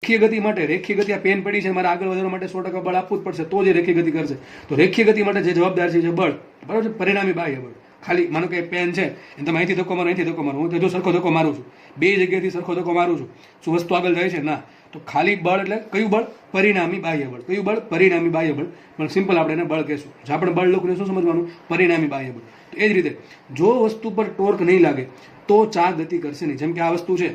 રેખીય ગતિ માટે, રેખીય ગતિ આ પેન પડી છે મારે આગળ વધવા માટે 100% બળ આપવું જ પડશે તો જે રેખીય ગતિ કરશે. તો રેખીય ગતિ માટે જે જવાબદાર છે બળ, બરાબર છે, પરિણામી બાહ્ય બળ. ખાલી માનો કે પેન છે અને તમે અહીંથી ધક્કો મારો, અહીંથી ધક્કો મારો, હું જો સરખો ધક્કો મારું છું, બે જગ્યાએથી સરખો ધક્કો મારું છું, શું વસ્તુ આગળ જાય છે? ના. તો ખાલી બળ એટલે કયું બળ? પરિણામી બાહ્ય બળ. કયું બળ? પરિણામી બાહ્ય બળ. પણ સિમ્પલ આપણે એને બળ કહેશું. જો આપણે બળ લખીને શું સમજવાનું? પરિણામી બાહ્ય બળ. તો એ જ રીતે જો વસ્તુ પર ટોર્ક નહીં લાગે તો ચાક ગતિ કરશે નહીં. જેમ કે આ વસ્તુ છે,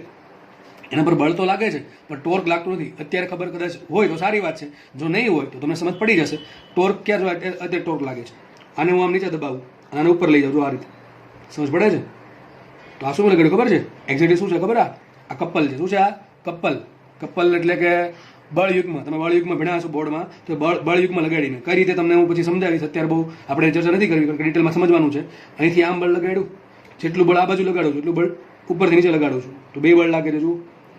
એના પર બળ તો લાગે છે પણ ટોર્ક લાગતું નથી. અત્યારે ખબર કદાચ હોય તો સારી વાત છે, જો નહીં હોય તો તમને સમજ પડી જશે ટોર્ક ક્યાં જો અત્યારે ટોર્ક લાગે છે. આને હું આમ નીચે દબાવું અને આને ઉપર લઈ જાઉં, જો આ રીતે સમજ પડે છે. તો આ શું લગાડ્યું ખબર છે? એક્ઝેક્ટલી શું છે ખબર? આ કપલ છે. શું છે આ? કપલ. કપલ એટલે કે બળયુગમાં. તમે બળયુગમાં ભણ્યા છો બોર્ડમાં, તો બળયુગમાં લગાડીને કઈ રીતે તમને હું પછી સમજાવીશ. અત્યારે બહુ આપણે ચર્ચા નથી કરવી કારણ કે ડિટેલમાં સમજવાનું છે. અહીંથી આમ બળ લગાડ્યું, જેટલું બળ આ બાજુ લગાડું છું એટલું બળ ઉપરથી નીચે લગાડું છું, તો બે બળ લાગે છે. જુઓ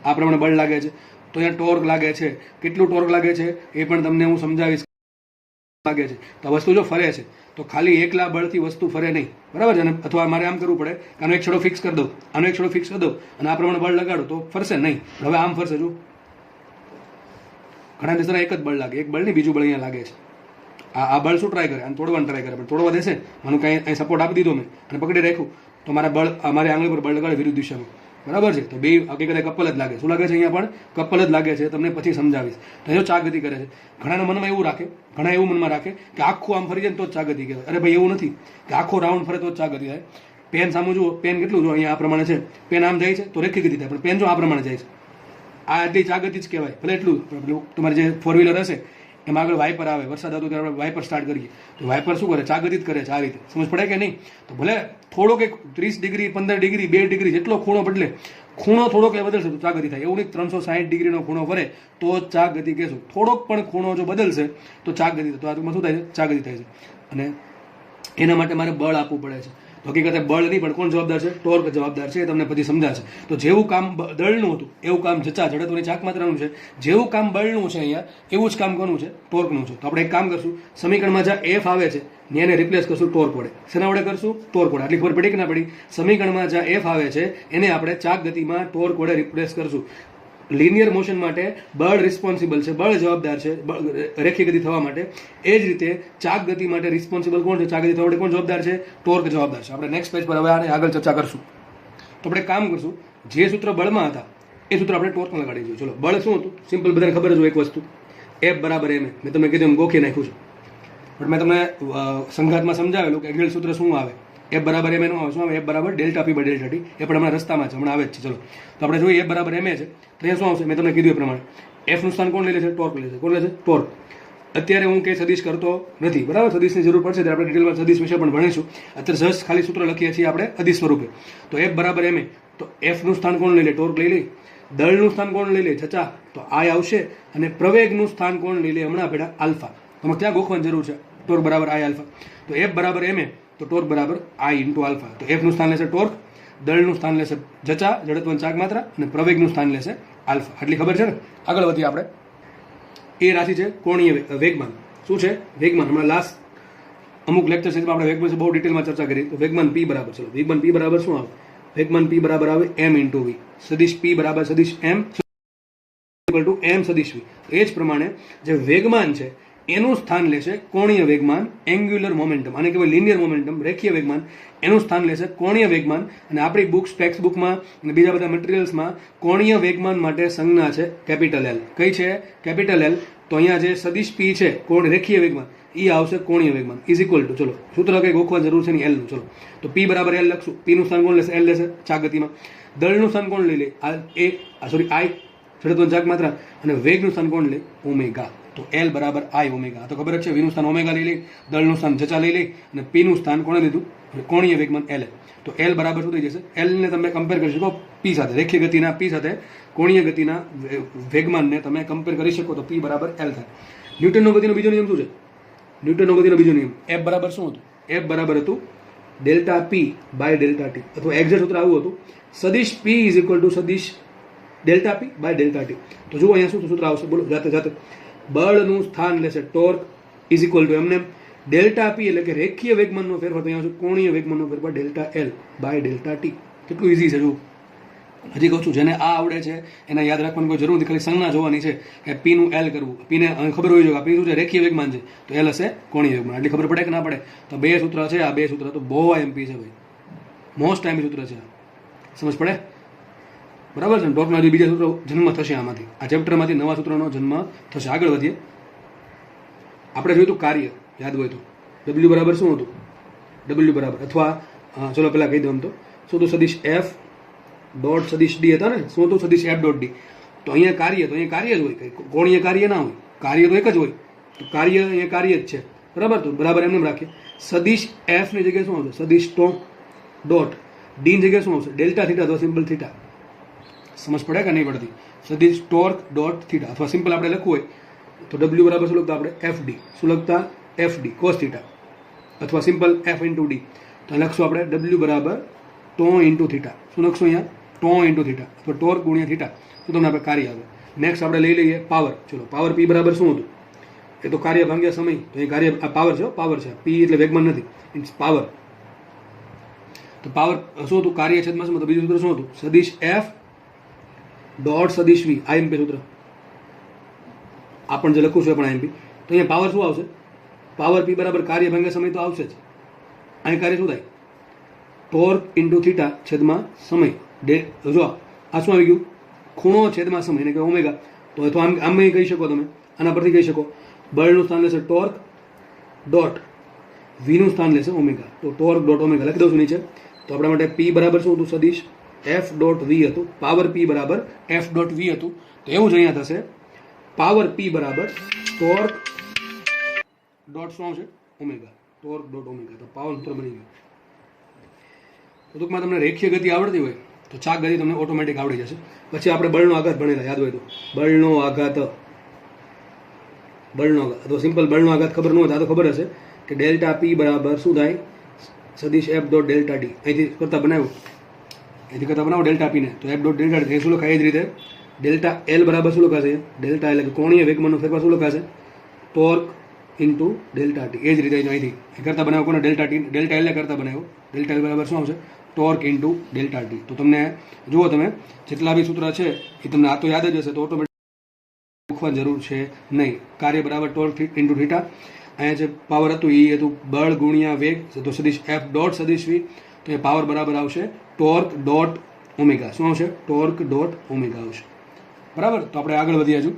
આ પ્રમાણે બળ લાગે છે. તો અહીંયા ટોર્ક લાગે છે. કેટલું ટોર્ક લાગે છે એ પણ તમને હું સમજાવીશ. લાગે છે તો આ વસ્તુ જો ફરે છે તો ખાલી એકલા બળથી વસ્તુ ફરે નહીં, બરાબર છે. અને અથવા મારે આમ કરવું પડે કે આનો એક છેડો ફિક્સ કરી દઉં, આનો એક છેડો ફિક્સ કરી દઉં અને આ પ્રમાણે બળ લગાડો તો ફરશે નહીં. હવે આમ ફરશે. જો ઘણા દેશોના એક જ બળ લાગે, એક બળ નહીં બીજું બળ અહીંયા લાગે છે. આ બળ શું ટ્રાય કરે? આને તોડવાનું ટ્રાય કરે, પણ તોડવા દેશે? મને કંઈ અહીં સપોર્ટ આપી દીધો મેં અને પકડી રાખ્યું તો મારા બળ મારી આંગળી પર બળ લગાડે વિરુદ્ધ દિશામાં, બરાબર છે. તો બે હકીકતે કપલ જ લાગે. શું લાગે છે? અહીંયા પણ કપલ જ લાગે છે. તમને પછી સમજાવીશ. તો જો ચાક ગતિ કરે છે, ઘણાના મનમાં એવું રાખે, ઘણા એવું મનમાં રાખે કે આખું આમ ફરી જાય તો જ ચાક ગતિ કહેવાય. અરે ભાઈ એવું નથી કે આખો રાઉન્ડ ફરે તો જ ચાક ગતિ થાય. પેન સામું જુઓ, પેન કેટલું જો અહીંયા આ પ્રમાણે છે, પેન આમ જાય છે તો રેખી ગતિ થાય, પણ પેન જો આ પ્રમાણે જાય છે, આ એટલી ચાક ગતિ જ કહેવાય. ભલે એટલું તમારે જે ફોર વ્હીલર હશે એમાં આગળ વાઇપર આવે, વરસાદ આવતો ત્યારે આપણે વાઇપર સ્ટાર્ટ કરીએ તો વાઇપર શું કરે? ચાક ગતિ જ કરે છે. આ રીતે સમજ પડે કે નહીં? તો ભલે થોડોક એક 30 ડિગ્રી 15 ડિગ્રી 2 ડિગ્રી જેટલો ખૂણો બદલે, ખૂણો થોડોક એ બદલશે તો ચાક ગતિ થાય. એવું નહીં 360 ડિગ્રીનો ખૂણો ફરે તો ચાક ગતિ કહેશું. થોડોક પણ ખૂણો જો બદલશે તો ચાક ગતિ. તો આ શું થાય છે? ચાક ગતિ થાય છે. અને એના માટે મારે બળ આપવું પડે છે. તો હકીકતે બળ નહીં પણ કોણ જવાબદાર છે? ટોર્ક જવાબદાર છે. એ તમને પછી સમજાશે. તો જેવું કામ દળનું હતું એવું કામ જચા જડત્વની ચાક માત્રાનું છે. જેવું કામ બળનું છે અહીંયા એવું જ કામ કોનું છે? ટોર્કનું છે. તો આપણે એક કામ કરશું, સમીકરણમાં જ્યાં એફ આવે છે એને રિપ્લેસ કરશું ટોર્ક વડે. શેના વડે કરશું? ટોર્ક વડે. આટલી ખબર પડી કે ના પડી? સમીકરણમાં જ્યાં એફ આવે છે એને આપણે ચાક ગતિમાં ટોર્ક વડે રિપ્લેસ કરશું. લિનિયર મોશન માટે બળ રિસ્પોન્સિબલ છે, બળ જવાબદાર છે રેખીય ગતિ થવા માટે. એ જ રીતે ચાક ગતિ માટે રિસ્પોન્સિબલ કોણ છે? ચાક ગતિ થવા માટે કોણ જવાબદાર છે? ટોર્ક જવાબદાર છે. આપણે નેક્સ્ટ પેજ પર હવે આને આગળ ચર્ચા કરશું. તો આપણે કામ કરશું, જે સૂત્ર બળમાં હતા એ સૂત્ર આપણે ટોર્કમાં લગાડી દઈએ. ચલો, બળ શું હતું? સિમ્પલ, બધાને ખબર જ હોય એક વસ્તુ, F બરાબર m. મેં તમને કીધું એમ ગોખી નાખ્યું છે, પણ મેં તમને સંઘાતમાં સમજાવેલું કે એંગલ સૂત્ર શું આવે. F બરાબર m એનું આવે શું આવે? F બરાબર delta P by delta T. એ પણ હમણાં રસ્તામાં છે, હમણાં આવે જ છે. ચલો, તો આપણે જોઈએ F બરાબર m છે તો અહીંયા શું આવશે? મેં તમને કીધું એ પ્રમાણે F નું સ્થાન કોણ લઈ લેશે? ટોર્ક લઈ લેશે. કોણ લેશે? ટોર્ક. અત્યારે હું કંઈ સદીશ કરતો નથી, બરાબર. સદીશની જરૂર પડશે ત્યારે આપણે ડિટેલમાં સદીશ વિશે પણ ભણીશું. અત્યારે જસ્ટ ખાલી સૂત્ર લખીએ છીએ આપણે અદિશ સ્વરૂપે. તો F બરાબર m, તો F નું સ્થાન કોણ લઈ લે? ટોર્ક લઈ લે. દળનું સ્થાન કોણ લઈ લે? જચા, તો I આવશે. અને પ્રવેગનું સ્થાન કોણ લઈ લે? હમણાં ભેડા આલ્ફા. તમારે ક્યાં ગોખવાની જરૂર છે? ટોર્ક બરાબર I આલ્ફા. તો F બરાબર m તો ટોર્ક બરાબર I ઇન્ટુ આલ્ફા. તો F નું સ્થાન લેશે ટોર્ક, દળનું સ્થાન લેશે જચા જડત્વની ચાક માત્રા અને પ્રવેગનું સ્થાન લેશે આલ્ફા. આટલી ખબર છે ને? આગળ વધીએ આપણે. એ રાશિ છે કોણીય વેગમાન. શું છે? વેગમાન. હમણાં લાસ્ટ અમુક લેક્ચર સિરીઝમાં આપણે વેગમાન બહુ ડિટેલમાં ચર્ચા કરી. તો વેગમાન P બરાબર, ચલો વેગમાન P બરાબર શું આવે? વેગમાન P બરાબર આવે m ઇન્ટુ v. સદિશ P બરાબર સદિશ m ઇક્વલ ટુ m સદિશ v. એ જ પ્રમાણે જે વેગમાન છે એનું સ્થાન લેશે કોણીય વેગમાન, એંગ્યુલર મોમેન્ટમ. આને કહેવાય લિનિયર મોમેન્ટમ, રેખીય વેગમાન. એનું સ્થાન લેશે કોણીય વેગમાન. અને આપણી બુક્સ, ટેક્સ્ટ બુકમાં અને બીજા બધા મટીરિયલ્સમાં કોણીય વેગમાન માટે સંજ્ઞા છે કેપિટલ L. કઈ છે? Capital L. તો અહીંયા જે સદિશ P છે કોણ રેખીય વેગમાન એ આવશે કોણીય વેગમાન ઇઝ ઇક્વલ ટુ, ચલો સૂત્ર કંઈ ગોખવાની જરૂર છે નહીં, L નું. ચલો, તો P બરાબર L લખશું. P નું સ્થાન કોણ લેશે? L લેશે ચાક ગતિમાં. દળનું સ્થાન કોણ લઈ લે? I જડત્વની ચાક માત્રા. અને વેગનું સ્થાન કોણ લે? ઓમેગા. તો L બરાબર I ઓમેગા. તો ખબર જ છે, V નું સ્થાન ઓમેગા લઈ લે, દળનું સ્થાન જચા લઈ લે અને P નું સ્થાન કોણે લીધું? કોણીય વેગમાન L. તો L બરાબર શું થઈ જશે? L ને તમે કમ્પેર કરી શકો P સાથે, રેખીય ગતિના P સાથે કોણીય ગતિના વેગમાનને તમે કમ્પેર કરી શકો તો P બરાબર L થાય. ન્યૂટનનો ગતિનો બીજો નિયમ શું છે? ન્યૂટનનો ગતિનો બીજો નિયમ F બરાબર શું હતું? F બરાબર હતું delta P by delta t, અથવા એક્ઝેક્ટ સૂત્ર આવું હતું, સદિશ પી ઇઝ ઇક્વલ ટુ સદિશ delta P by delta t. તો જુઓ અહીંયા શું સૂત્ર આવશે, બોલો જાતે જાતે. બળનું સ્થાન લેશે ટોર્ક ઇઝ ઇક્વલ ટુ એમને ડેલ્ટા પી એટલે કે રેખીય વેગમાનનો ફેરફાર, તો અહીંયા કોણીય વેગમાનનો ફેરફાર delta L by delta t. કેટલું ઇઝી છે જુઓ. હજી કહું છું, જેને આ આવડે છે એને યાદ રાખવાની કોઈ જરૂર નથી, ખાલી સંજ્ઞા જોવાની છે કે પી નું એલ કરવું. પીને ખબર હોવી જોઈએ પી શું છે, રેખીય વેગમાન છે, તો એલ હશે કોણીય વેગમાન. એટલી ખબર પડે કે ના પડે. તો બે સૂત્ર છે, આ બે સૂત્ર તો બહુ એમપી છે ભાઈ, મોસ્ટ એમપી સૂત્ર છે. સમજ પડે? બરાબર છે ને? ટોપના હજી બીજા સૂત્રો જન્મ થશે આમાંથી, આ ચેપ્ટરમાંથી નવા સૂત્રનો જન્મ થશે. આગળ વધીએ. આપણે જોયું હતું કાર્ય, યાદ હોય તો ડબલ્યુ બરાબર શું હતું, ડબલ્યુ બરાબર, અથવા ચલો પહેલાં કહી દઉં તો શું હતું, સદિશ એફ ડોટ સદિશ ડી હતા ને, શું હતું, સદિશ એફ ડોટ ડી. તો અહીંયા કાર્ય, તો અહીંયા કાર્ય જ હોય, કંઈ કોણીય કાર્ય ના હોય, કાર્ય તો એક જ હોય. તો કાર્ય અહીંયા કાર્ય જ છે, બરાબર. તો બરાબર એમને રાખીએ. સદિશ એફ ની જગ્યાએ શું આવશે, સદિશ ડોટ ડી ની જગ્યાએ શું આવશે, ડેલ્ટા થીટા અથવા સિમ્પલ થીટા. સમજ પડે કે નહીં પડતી? સદિશ ટોર્ક ડોટ થીટા, અથવા સિમ્પલ આપણે લખવું હોય તો ડબલ્યુ બરાબર શું લખતા આપણે, એફ ડી. શું લખતા, એફ ડી કોસ થીટા, અથવા સિમ્પલ એફ ઇન્ટુ ડી. તો લખશું આપણે ડબલ્યુ બરાબર ટો ઇન્ટુ થીટા. શું લખશું અહીંયા, ટો ઇન્ટુ થીટા, અથવા ટોર્ક ગુણ્યા થીટા. તો તમને આપણે કાર્ય આવે. નેક્સ્ટ આપણે લઈ લઈએ પાવર. ચલો, પાવર પી બરાબર શું હતું, એ તો કાર્ય ભાગ્યા સમય. તો એ કાર્ય આ પાવર છે, પાવર છે. પી એટલે વેગમાન નથી, ઇટ્સ પાવર. તો પાવર શું હતું, કાર્ય છેદમાં શું હતું, બીજું સૂત્ર શું હતું, સદિશ એફ ડોટ સદિશ વી, આઈએમપી સૂત્ર. આ પણ જે લખું છું એ પણ આઈએમપી. તો અહીંયા પાવર શું આવશે, પાવર પી બરાબર કાર્ય ભાગ્યા સમય તો આવશે જ. અહીં કાર્ય શું થાય, ટોર્ક ઇન્ટુ થીટા છેદમાં સમય. જો આ શું આવી ગયું, ખૂણો છેદમાં સમય, એટલે કે ઓમેગા. તો અથવા આમ કહી શકો તમે, આના પરથી કહી શકો, બળનું સ્થાન લેશે ટોર્ક ડોટ વીનું સ્થાન લેશે ઓમેગા. તો ટોર્ક ડોટ ઓમેગા લખી દઉં છું નીચે. તો આપણા માટે પી બરાબર શું હતું, સદિશ એફ ડોટ વી હતું. પાવર પી બરાબર એફ ડોટ વી હતું. તો એવું જ અહીંયા થશે, પાવર પી બરાબર ટોર્ક ડોટ શું આવશે, ઓમેગા. Torque dot omega. તો પાવર સૂત્ર બની ગયું. તો ટૂંકમાં તમને રેખીય ગતિ આવડતી હોય તો ચાક ગતિ તમને ઓટોમેટિક આવડી જશે. પછી આપણે બળનો આઘાત ભણેલા, યાદ હોય તો. બળનો આઘાત અથવા સિમ્પલ બળનો આઘાત ખબર ન હોય તો ખબર હશે કે ડેલ્ટા પી બરાબર શું થાય, સદિશ એફ ડોટ ડેલ્ટા ડી. અહીંથી કરતા બનાવ્યું, અહીંથી કરતા બનાવો ડેલ્ટા પીને, તો એફ ડોટ ડેલ્ટા ડી શું લખાય, એ જ રીતે ડેલ્ટા એલ બરાબર શું લખાશે, ડેલ્ટા એટલે કે કોણીય વેગમાનનો ફેરફાર શું લખાશે, ટોર્ક ઇન્ટુ ડેલ્ટા ટી. એ જ રીતે અહીંથી કરતા બનાવો કોને, ડેલ્ટા ટી, ડેલ્ટા એલ કરતા બનાવ્યો. ડેલ્ટા એલ બરાબર શું આવશે, ટોર્ક ઇન્ટુ ડેલ્ટા ટી. તો તમને જુઓ, તમે જેટલા બી સૂત્ર છે એ તમને આ તો યાદ જ હશે, તો ઓટોમેટિક લખવાની જરૂર છે નહીં. કાર્ય બરાબર ટોર્ક ઇન્ટુ થીટા. અહીંયા જે પાવર હતું એ હતું બળ ગુણ્યા વેગ, તો સદિશ એફ ડોટ સદિશ વી. તો એ પાવર બરાબર આવશે ટોર્ક ડોટ ઓમેગા. શું આવશે, ટોર્ક ડોટ ઓમેગા આવશે. બરાબર. તો આપણે આગળ વધીએ હજુ.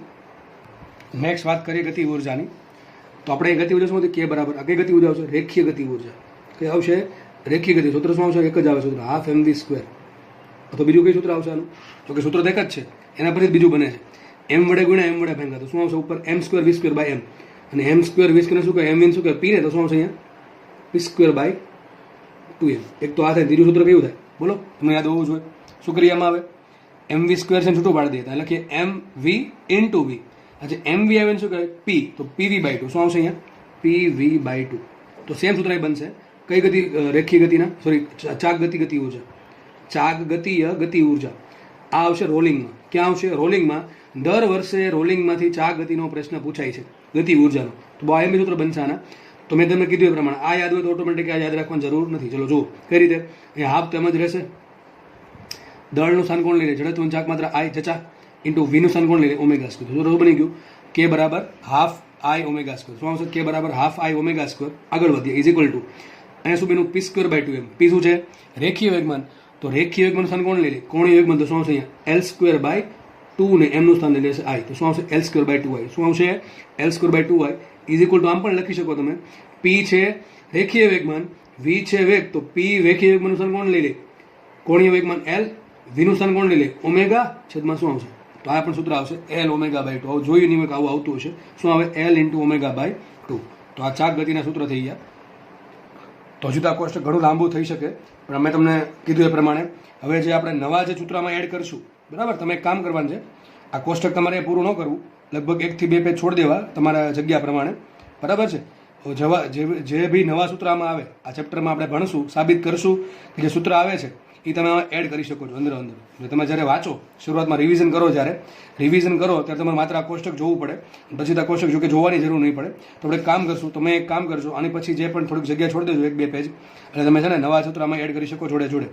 નેક્સ્ટ વાત કરીએ ગતિ ઉર્જાની. તો આપણે એ ગતિ ઉર્જા શું હતી, કે બરાબર આ કઈ ગતિ ઉર્જા આવશે, રેખીય ગતિ ઉર્જા. કઈ આવશે, રેખીય ગતિ. સૂત્ર શું આવશે, એક જ આવે સૂત્ર, હાફ એમ વી સ્ક્વેર. અથવા બીજું કઈ સૂત્ર આવશે આનું, તો કે સૂત્ર તો એક જ છે, એના પરથી બીજું બને છે, એમ વડે ગુણ્યા એમ વડે ભાંગ્યા. તો શું આવશે, ઉપર M square V square by M. અને એમ સ્ક્વેર વી સ્ક્વેર શું કહે, એમ વિન શું કહે, પી ને. તો શું આવશે અહીંયા, પી સ્ક્વેર બાય 2m. એક તો આ થાય, ત્રીજું સૂત્ર કેવું થાય બોલો, તમને યાદ હોવું જોઈએ. શું કરીએ આમાં, આવે એમ વી સ્ક્વેર છે છૂટું પાડી દઈએ, એટલે કે એમ વી ઇન્ટુ વી. આજે એમ વી આવે શું કહે, પી. તો પીવી બાય 2. શું આવશે અહીંયા, પી વી બાય 2. તો સેમ સૂત્ર એ બનશે. કઈ ગતિ, રેખીય ગતિના, સોરી ચાક ગતિ ઉર્જા, ચાક ગતિય ગતિ ઉર્જા. આ આવશે રોલિંગમાં. ક્યાં આવશે, રોલિંગમાં. દર વર્ષે રોલિંગમાંથી ચાક ગતિનો પ્રશ્ન પૂછાય છે, ગતિ ઉર્જાનો. તો બહુ આઈએમપી સૂત્ર બનશે આના. તો મેં તમને કીધું એ પ્રમાણે આ યાદ હોય તો ઓટોમેટિક આ યાદ રાખવાની જરૂર નથી. ચલો જુઓ કઈ રીતે. અહીંયા હાફ તેમ જ રહેશે. દળનું સ્થાન કોણ લઈ લે, જડત્વનું ચાક માત્ર આઈ જચા ઇન્ટુ વીનું સ્થાન કોણ લઈ લે, ઓમેગા સ્ક્વેર. તો બની ગયું કે બરાબર હાફ આઈ ઓમેગા સ્ક્વેર. શું આવશે, કે બરાબર હાફ આઈ ઓમેગા સ્ક્વેર. આગળ વધીએ, ઇઝ ઇક્વલ ટુ અહીંયા શું બન્યું, પી સ્ક્વેર બાય 2m. પી શું છે, રેખીય વેગમાન. તો રેખીય વેગમાનનું સ્થાન કોણ લઈ લે, કોણીય વેગમાન. તો શું આવશે અહીંયા એલ સ્ક્વેર બાય 2 ને એમનું સ્થાન લઈ લેશે આઈ. તો શું આવશે, એલ સ્ક્વેર બાય 2i. શું આવશે, L square by 2i is equal to આમ પણ લખી શકો તમે, પી છે રેખીય વેગમાન, વી છે વેગ. તો પી રેખીય વેગમાનનું સ્થાન કોણ લઈ લે, કોણીય વેગમાન એલ, વીનું સ્થાન કોણ લઈ લે, ઓમેગા છેદમાં શું આવશે. તો આ પણ સૂત્ર આવશે એલ ઓમેગા બાય 2. આવું જોયું નહીં હોય કે આવું આવતું હશે. શું આવે, એલ ઇન્ટુ ઓમેગા બાય 2. તો આ ચાક ગતિના સૂત્ર થઈ ગયા. તો હજુ તો આ કોષ્ટક ઘણું લાંબુ થઈ શકે, પણ અમે તમને કીધું એ પ્રમાણે હવે જે આપણે નવા જે સૂત્રમાં એડ કરશું, બરાબર. તમે એક કામ કરવાનું છે, આ કોષ્ટક તમારે પૂરું ન કરવું, લગભગ 1 થી 2 પેજ છોડી દેવા તમારા જગ્યા પ્રમાણે, બરાબર છે. જે બી નવા સૂત્ર આમાં આવે આ ચેપ્ટરમાં આપણે ભણશું, સાબિત કરશું કે જે સૂત્ર આવે છે એ તમે એડ કરી શકો છો અંદર. જો તમે જ્યારે વાંચો, શરૂઆતમાં રિવિઝન કરો, ત્યારે તમારે માત્ર આ કોષ્ટક જોવું પડે, પછી આ કોષ્ટક જો કે જોવાની જરૂર નહીં પડે. તો આપણે કામ કરશું, તમે એક કામ કરશો, આની પછી જે પણ થોડીક જગ્યા છોડી દેજો, 1-2 પેજ, એટલે તમે છે ને નવા સૂત્ર આમાં એડ કરી શકો જોડે.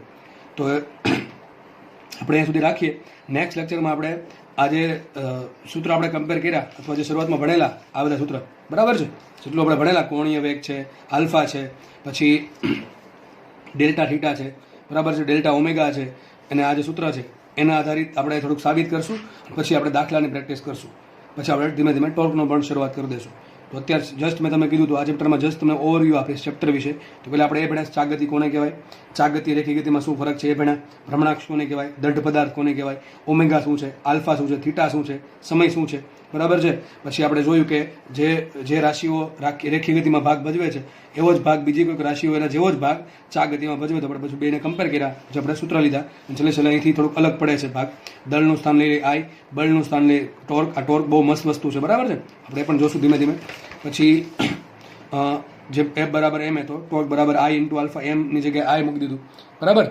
તો આપણે અહીંયા સુધી રાખીએ. નેક્સ્ટ લેક્ચરમાં આપણે આ જે સૂત્ર આપણે કમ્પેર કર્યા અથવા જે શરૂઆતમાં ભણેલા આ બધા સૂત્ર, બરાબર છે, જેટલું આપણે ભણેલા, કોણીય વેગ છે, આલ્ફા છે, પછી ડેલ્ટા થીટા છે, બરાબર છે, ડેલ્ટા ઓમેગા છે, અને આ જે સૂત્ર છે એના આધારિત આપણે થોડુંક સાબિત કરશું. પછી આપણે દાખલાની પ્રેક્ટિસ કરશું. પછી આપણે ધીમે ધીમે ટોર્કનો પણ શરૂઆત કરી દઈશું. તો અત્યારે જસ્ટ મેં તમે કીધું તો આ ચેપ્ટરમાં જસ્ટ તમને ઓવરવ્યૂ આપીશ ચેપ્ટર વિશે. તો પહેલાં આપણે એ ભણ્યા ચાગતિ કોને કહેવાય, ચાગતિ રેખી ગતિમાં શું ફરક છે એ ભણ્યા, ભ્રમણાક્ષ કોને કહેવાય, દઢ પદાર્થ કોને કહેવાય, ઓમેગા શું છે, આલ્ફા શું છે, થીટા શું છે, સમય શું છે, બરાબર છે. પછી આપણે જોયું કે જે રાશિઓ રેખી ગતિમાં ભાગ ભજવે છે એવો જ ભાગ બીજી કોઈક રાશિઓ એના જેવો જ ભાગ ચાગતિમાં ભજવે. તો આપણે પછી બેને કમ્પેર કર્યા, જે આપણે સૂત્ર લીધા, છેલ્લે અહીંથી થોડુંક અલગ પડે છે ભાગ. દળનું સ્થાન લઈ આઈ, બળનું સ્થાન લઈ ટોર્ક. આ ટોર્ક બહુ મસ્ત વસ્તુ છે, બરાબર છે, આપણે એ પણ જોશું ધીમે ધીમે. પછી જે એફ બરાબર એમ તો ટોર્ક બરાબર આઈ ઇન્ટુ આલ્ફા, એમની જગ્યાએ આઈ મૂકી દીધું, બરાબર.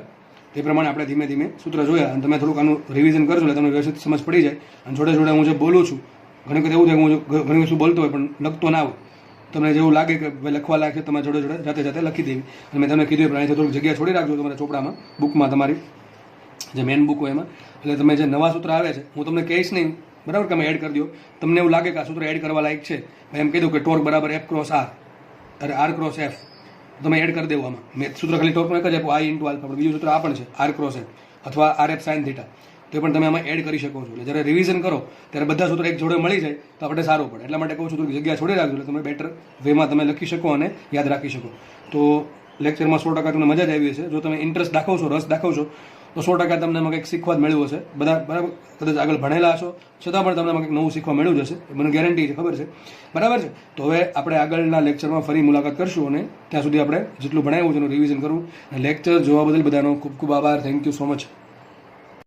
એ પ્રમાણે આપણે ધીમે ધીમે સૂત્ર જોયા. અને તમે થોડુંક આનું રિવિઝન કરજો એટલે તમને વ્યવસ્થિત સમજ પડી જાય. અને જોડે હું જે બોલું છું, ઘણી વખત એવું થાય હું ઘણી વસ્તુ બોલતો હોય પણ લખતો ના હોય, તમને જેવું લાગે કે ભાઈ લખવા લાગે, તમારે જોડે જાતે લખી દેવી. અને મેં તમને કીધું અહીંથી થોડીક જગ્યા છોડી રાખજો તમારા ચોપડામાં, બુકમાં, તમારી જે મેન બુક હોય એમાં. એટલે તમે જે નવા સૂત્ર આવે છે હું તમને કહીશ નહીં, બરાબર, કે તમે એડ કરી દો. તમને એવું લાગે કે આ સૂત્ર એડ કરવા લાયક છે, એમ કહી દઉં કે ટોર્ક બરાબર એફ ક્રોસ આર, અરે આર ક્રોસ એફ, તમે એડ કરી દેવું આમાં. મેં સૂત્ર ખાલી ટોર્કનું એક જ આપ્યું, આઈ ઇન્ટુ આલ્ફા, પણ બીજું સૂત્ર આ પણ છે, આર ક્રોસ એફ અથવા આર એફ સાઇન થીટા. તો એ પણ તમે આમાં એડ કરી શકો છો. એટલે જ્યારે રિવિઝન કરો ત્યારે બધા સૂત્ર એક જોડે મળી જાય તો આપણે સારું પડે. એટલા માટે કહું છું કે જગ્યા છોડી રાખજો, એટલે તમે બેટર વેમાં તમે લખી શકો અને યાદ રાખી શકો. તો લેક્ચરમાં 100% તમને મજા જ આવી હશે. જો તમે ઇન્ટરેસ્ટ દાખવશો, રસ દાખવશો, તો 100% તમને એમાં કંઈક શીખવા જ મળ્યું હશે. બધા બરાબર કદાચ આગળ ભણેલા હશો છતાં પણ તમને એમાં કંઈક નવું શીખવા મળ્યું જ હશે, મને ગેરંટી છે, ખબર છે, બરાબર છે. તો હવે આપણે આગળના લેક્ચરમાં ફરી મુલાકાત કરશું અને ત્યાં સુધી આપણે જેટલું ભણાવ્યું છે એનું રિવિઝન કરવું. અને લેક્ચર જોવા બદલ બધાનો ખૂબ ખૂબ આભાર. Thank you so much.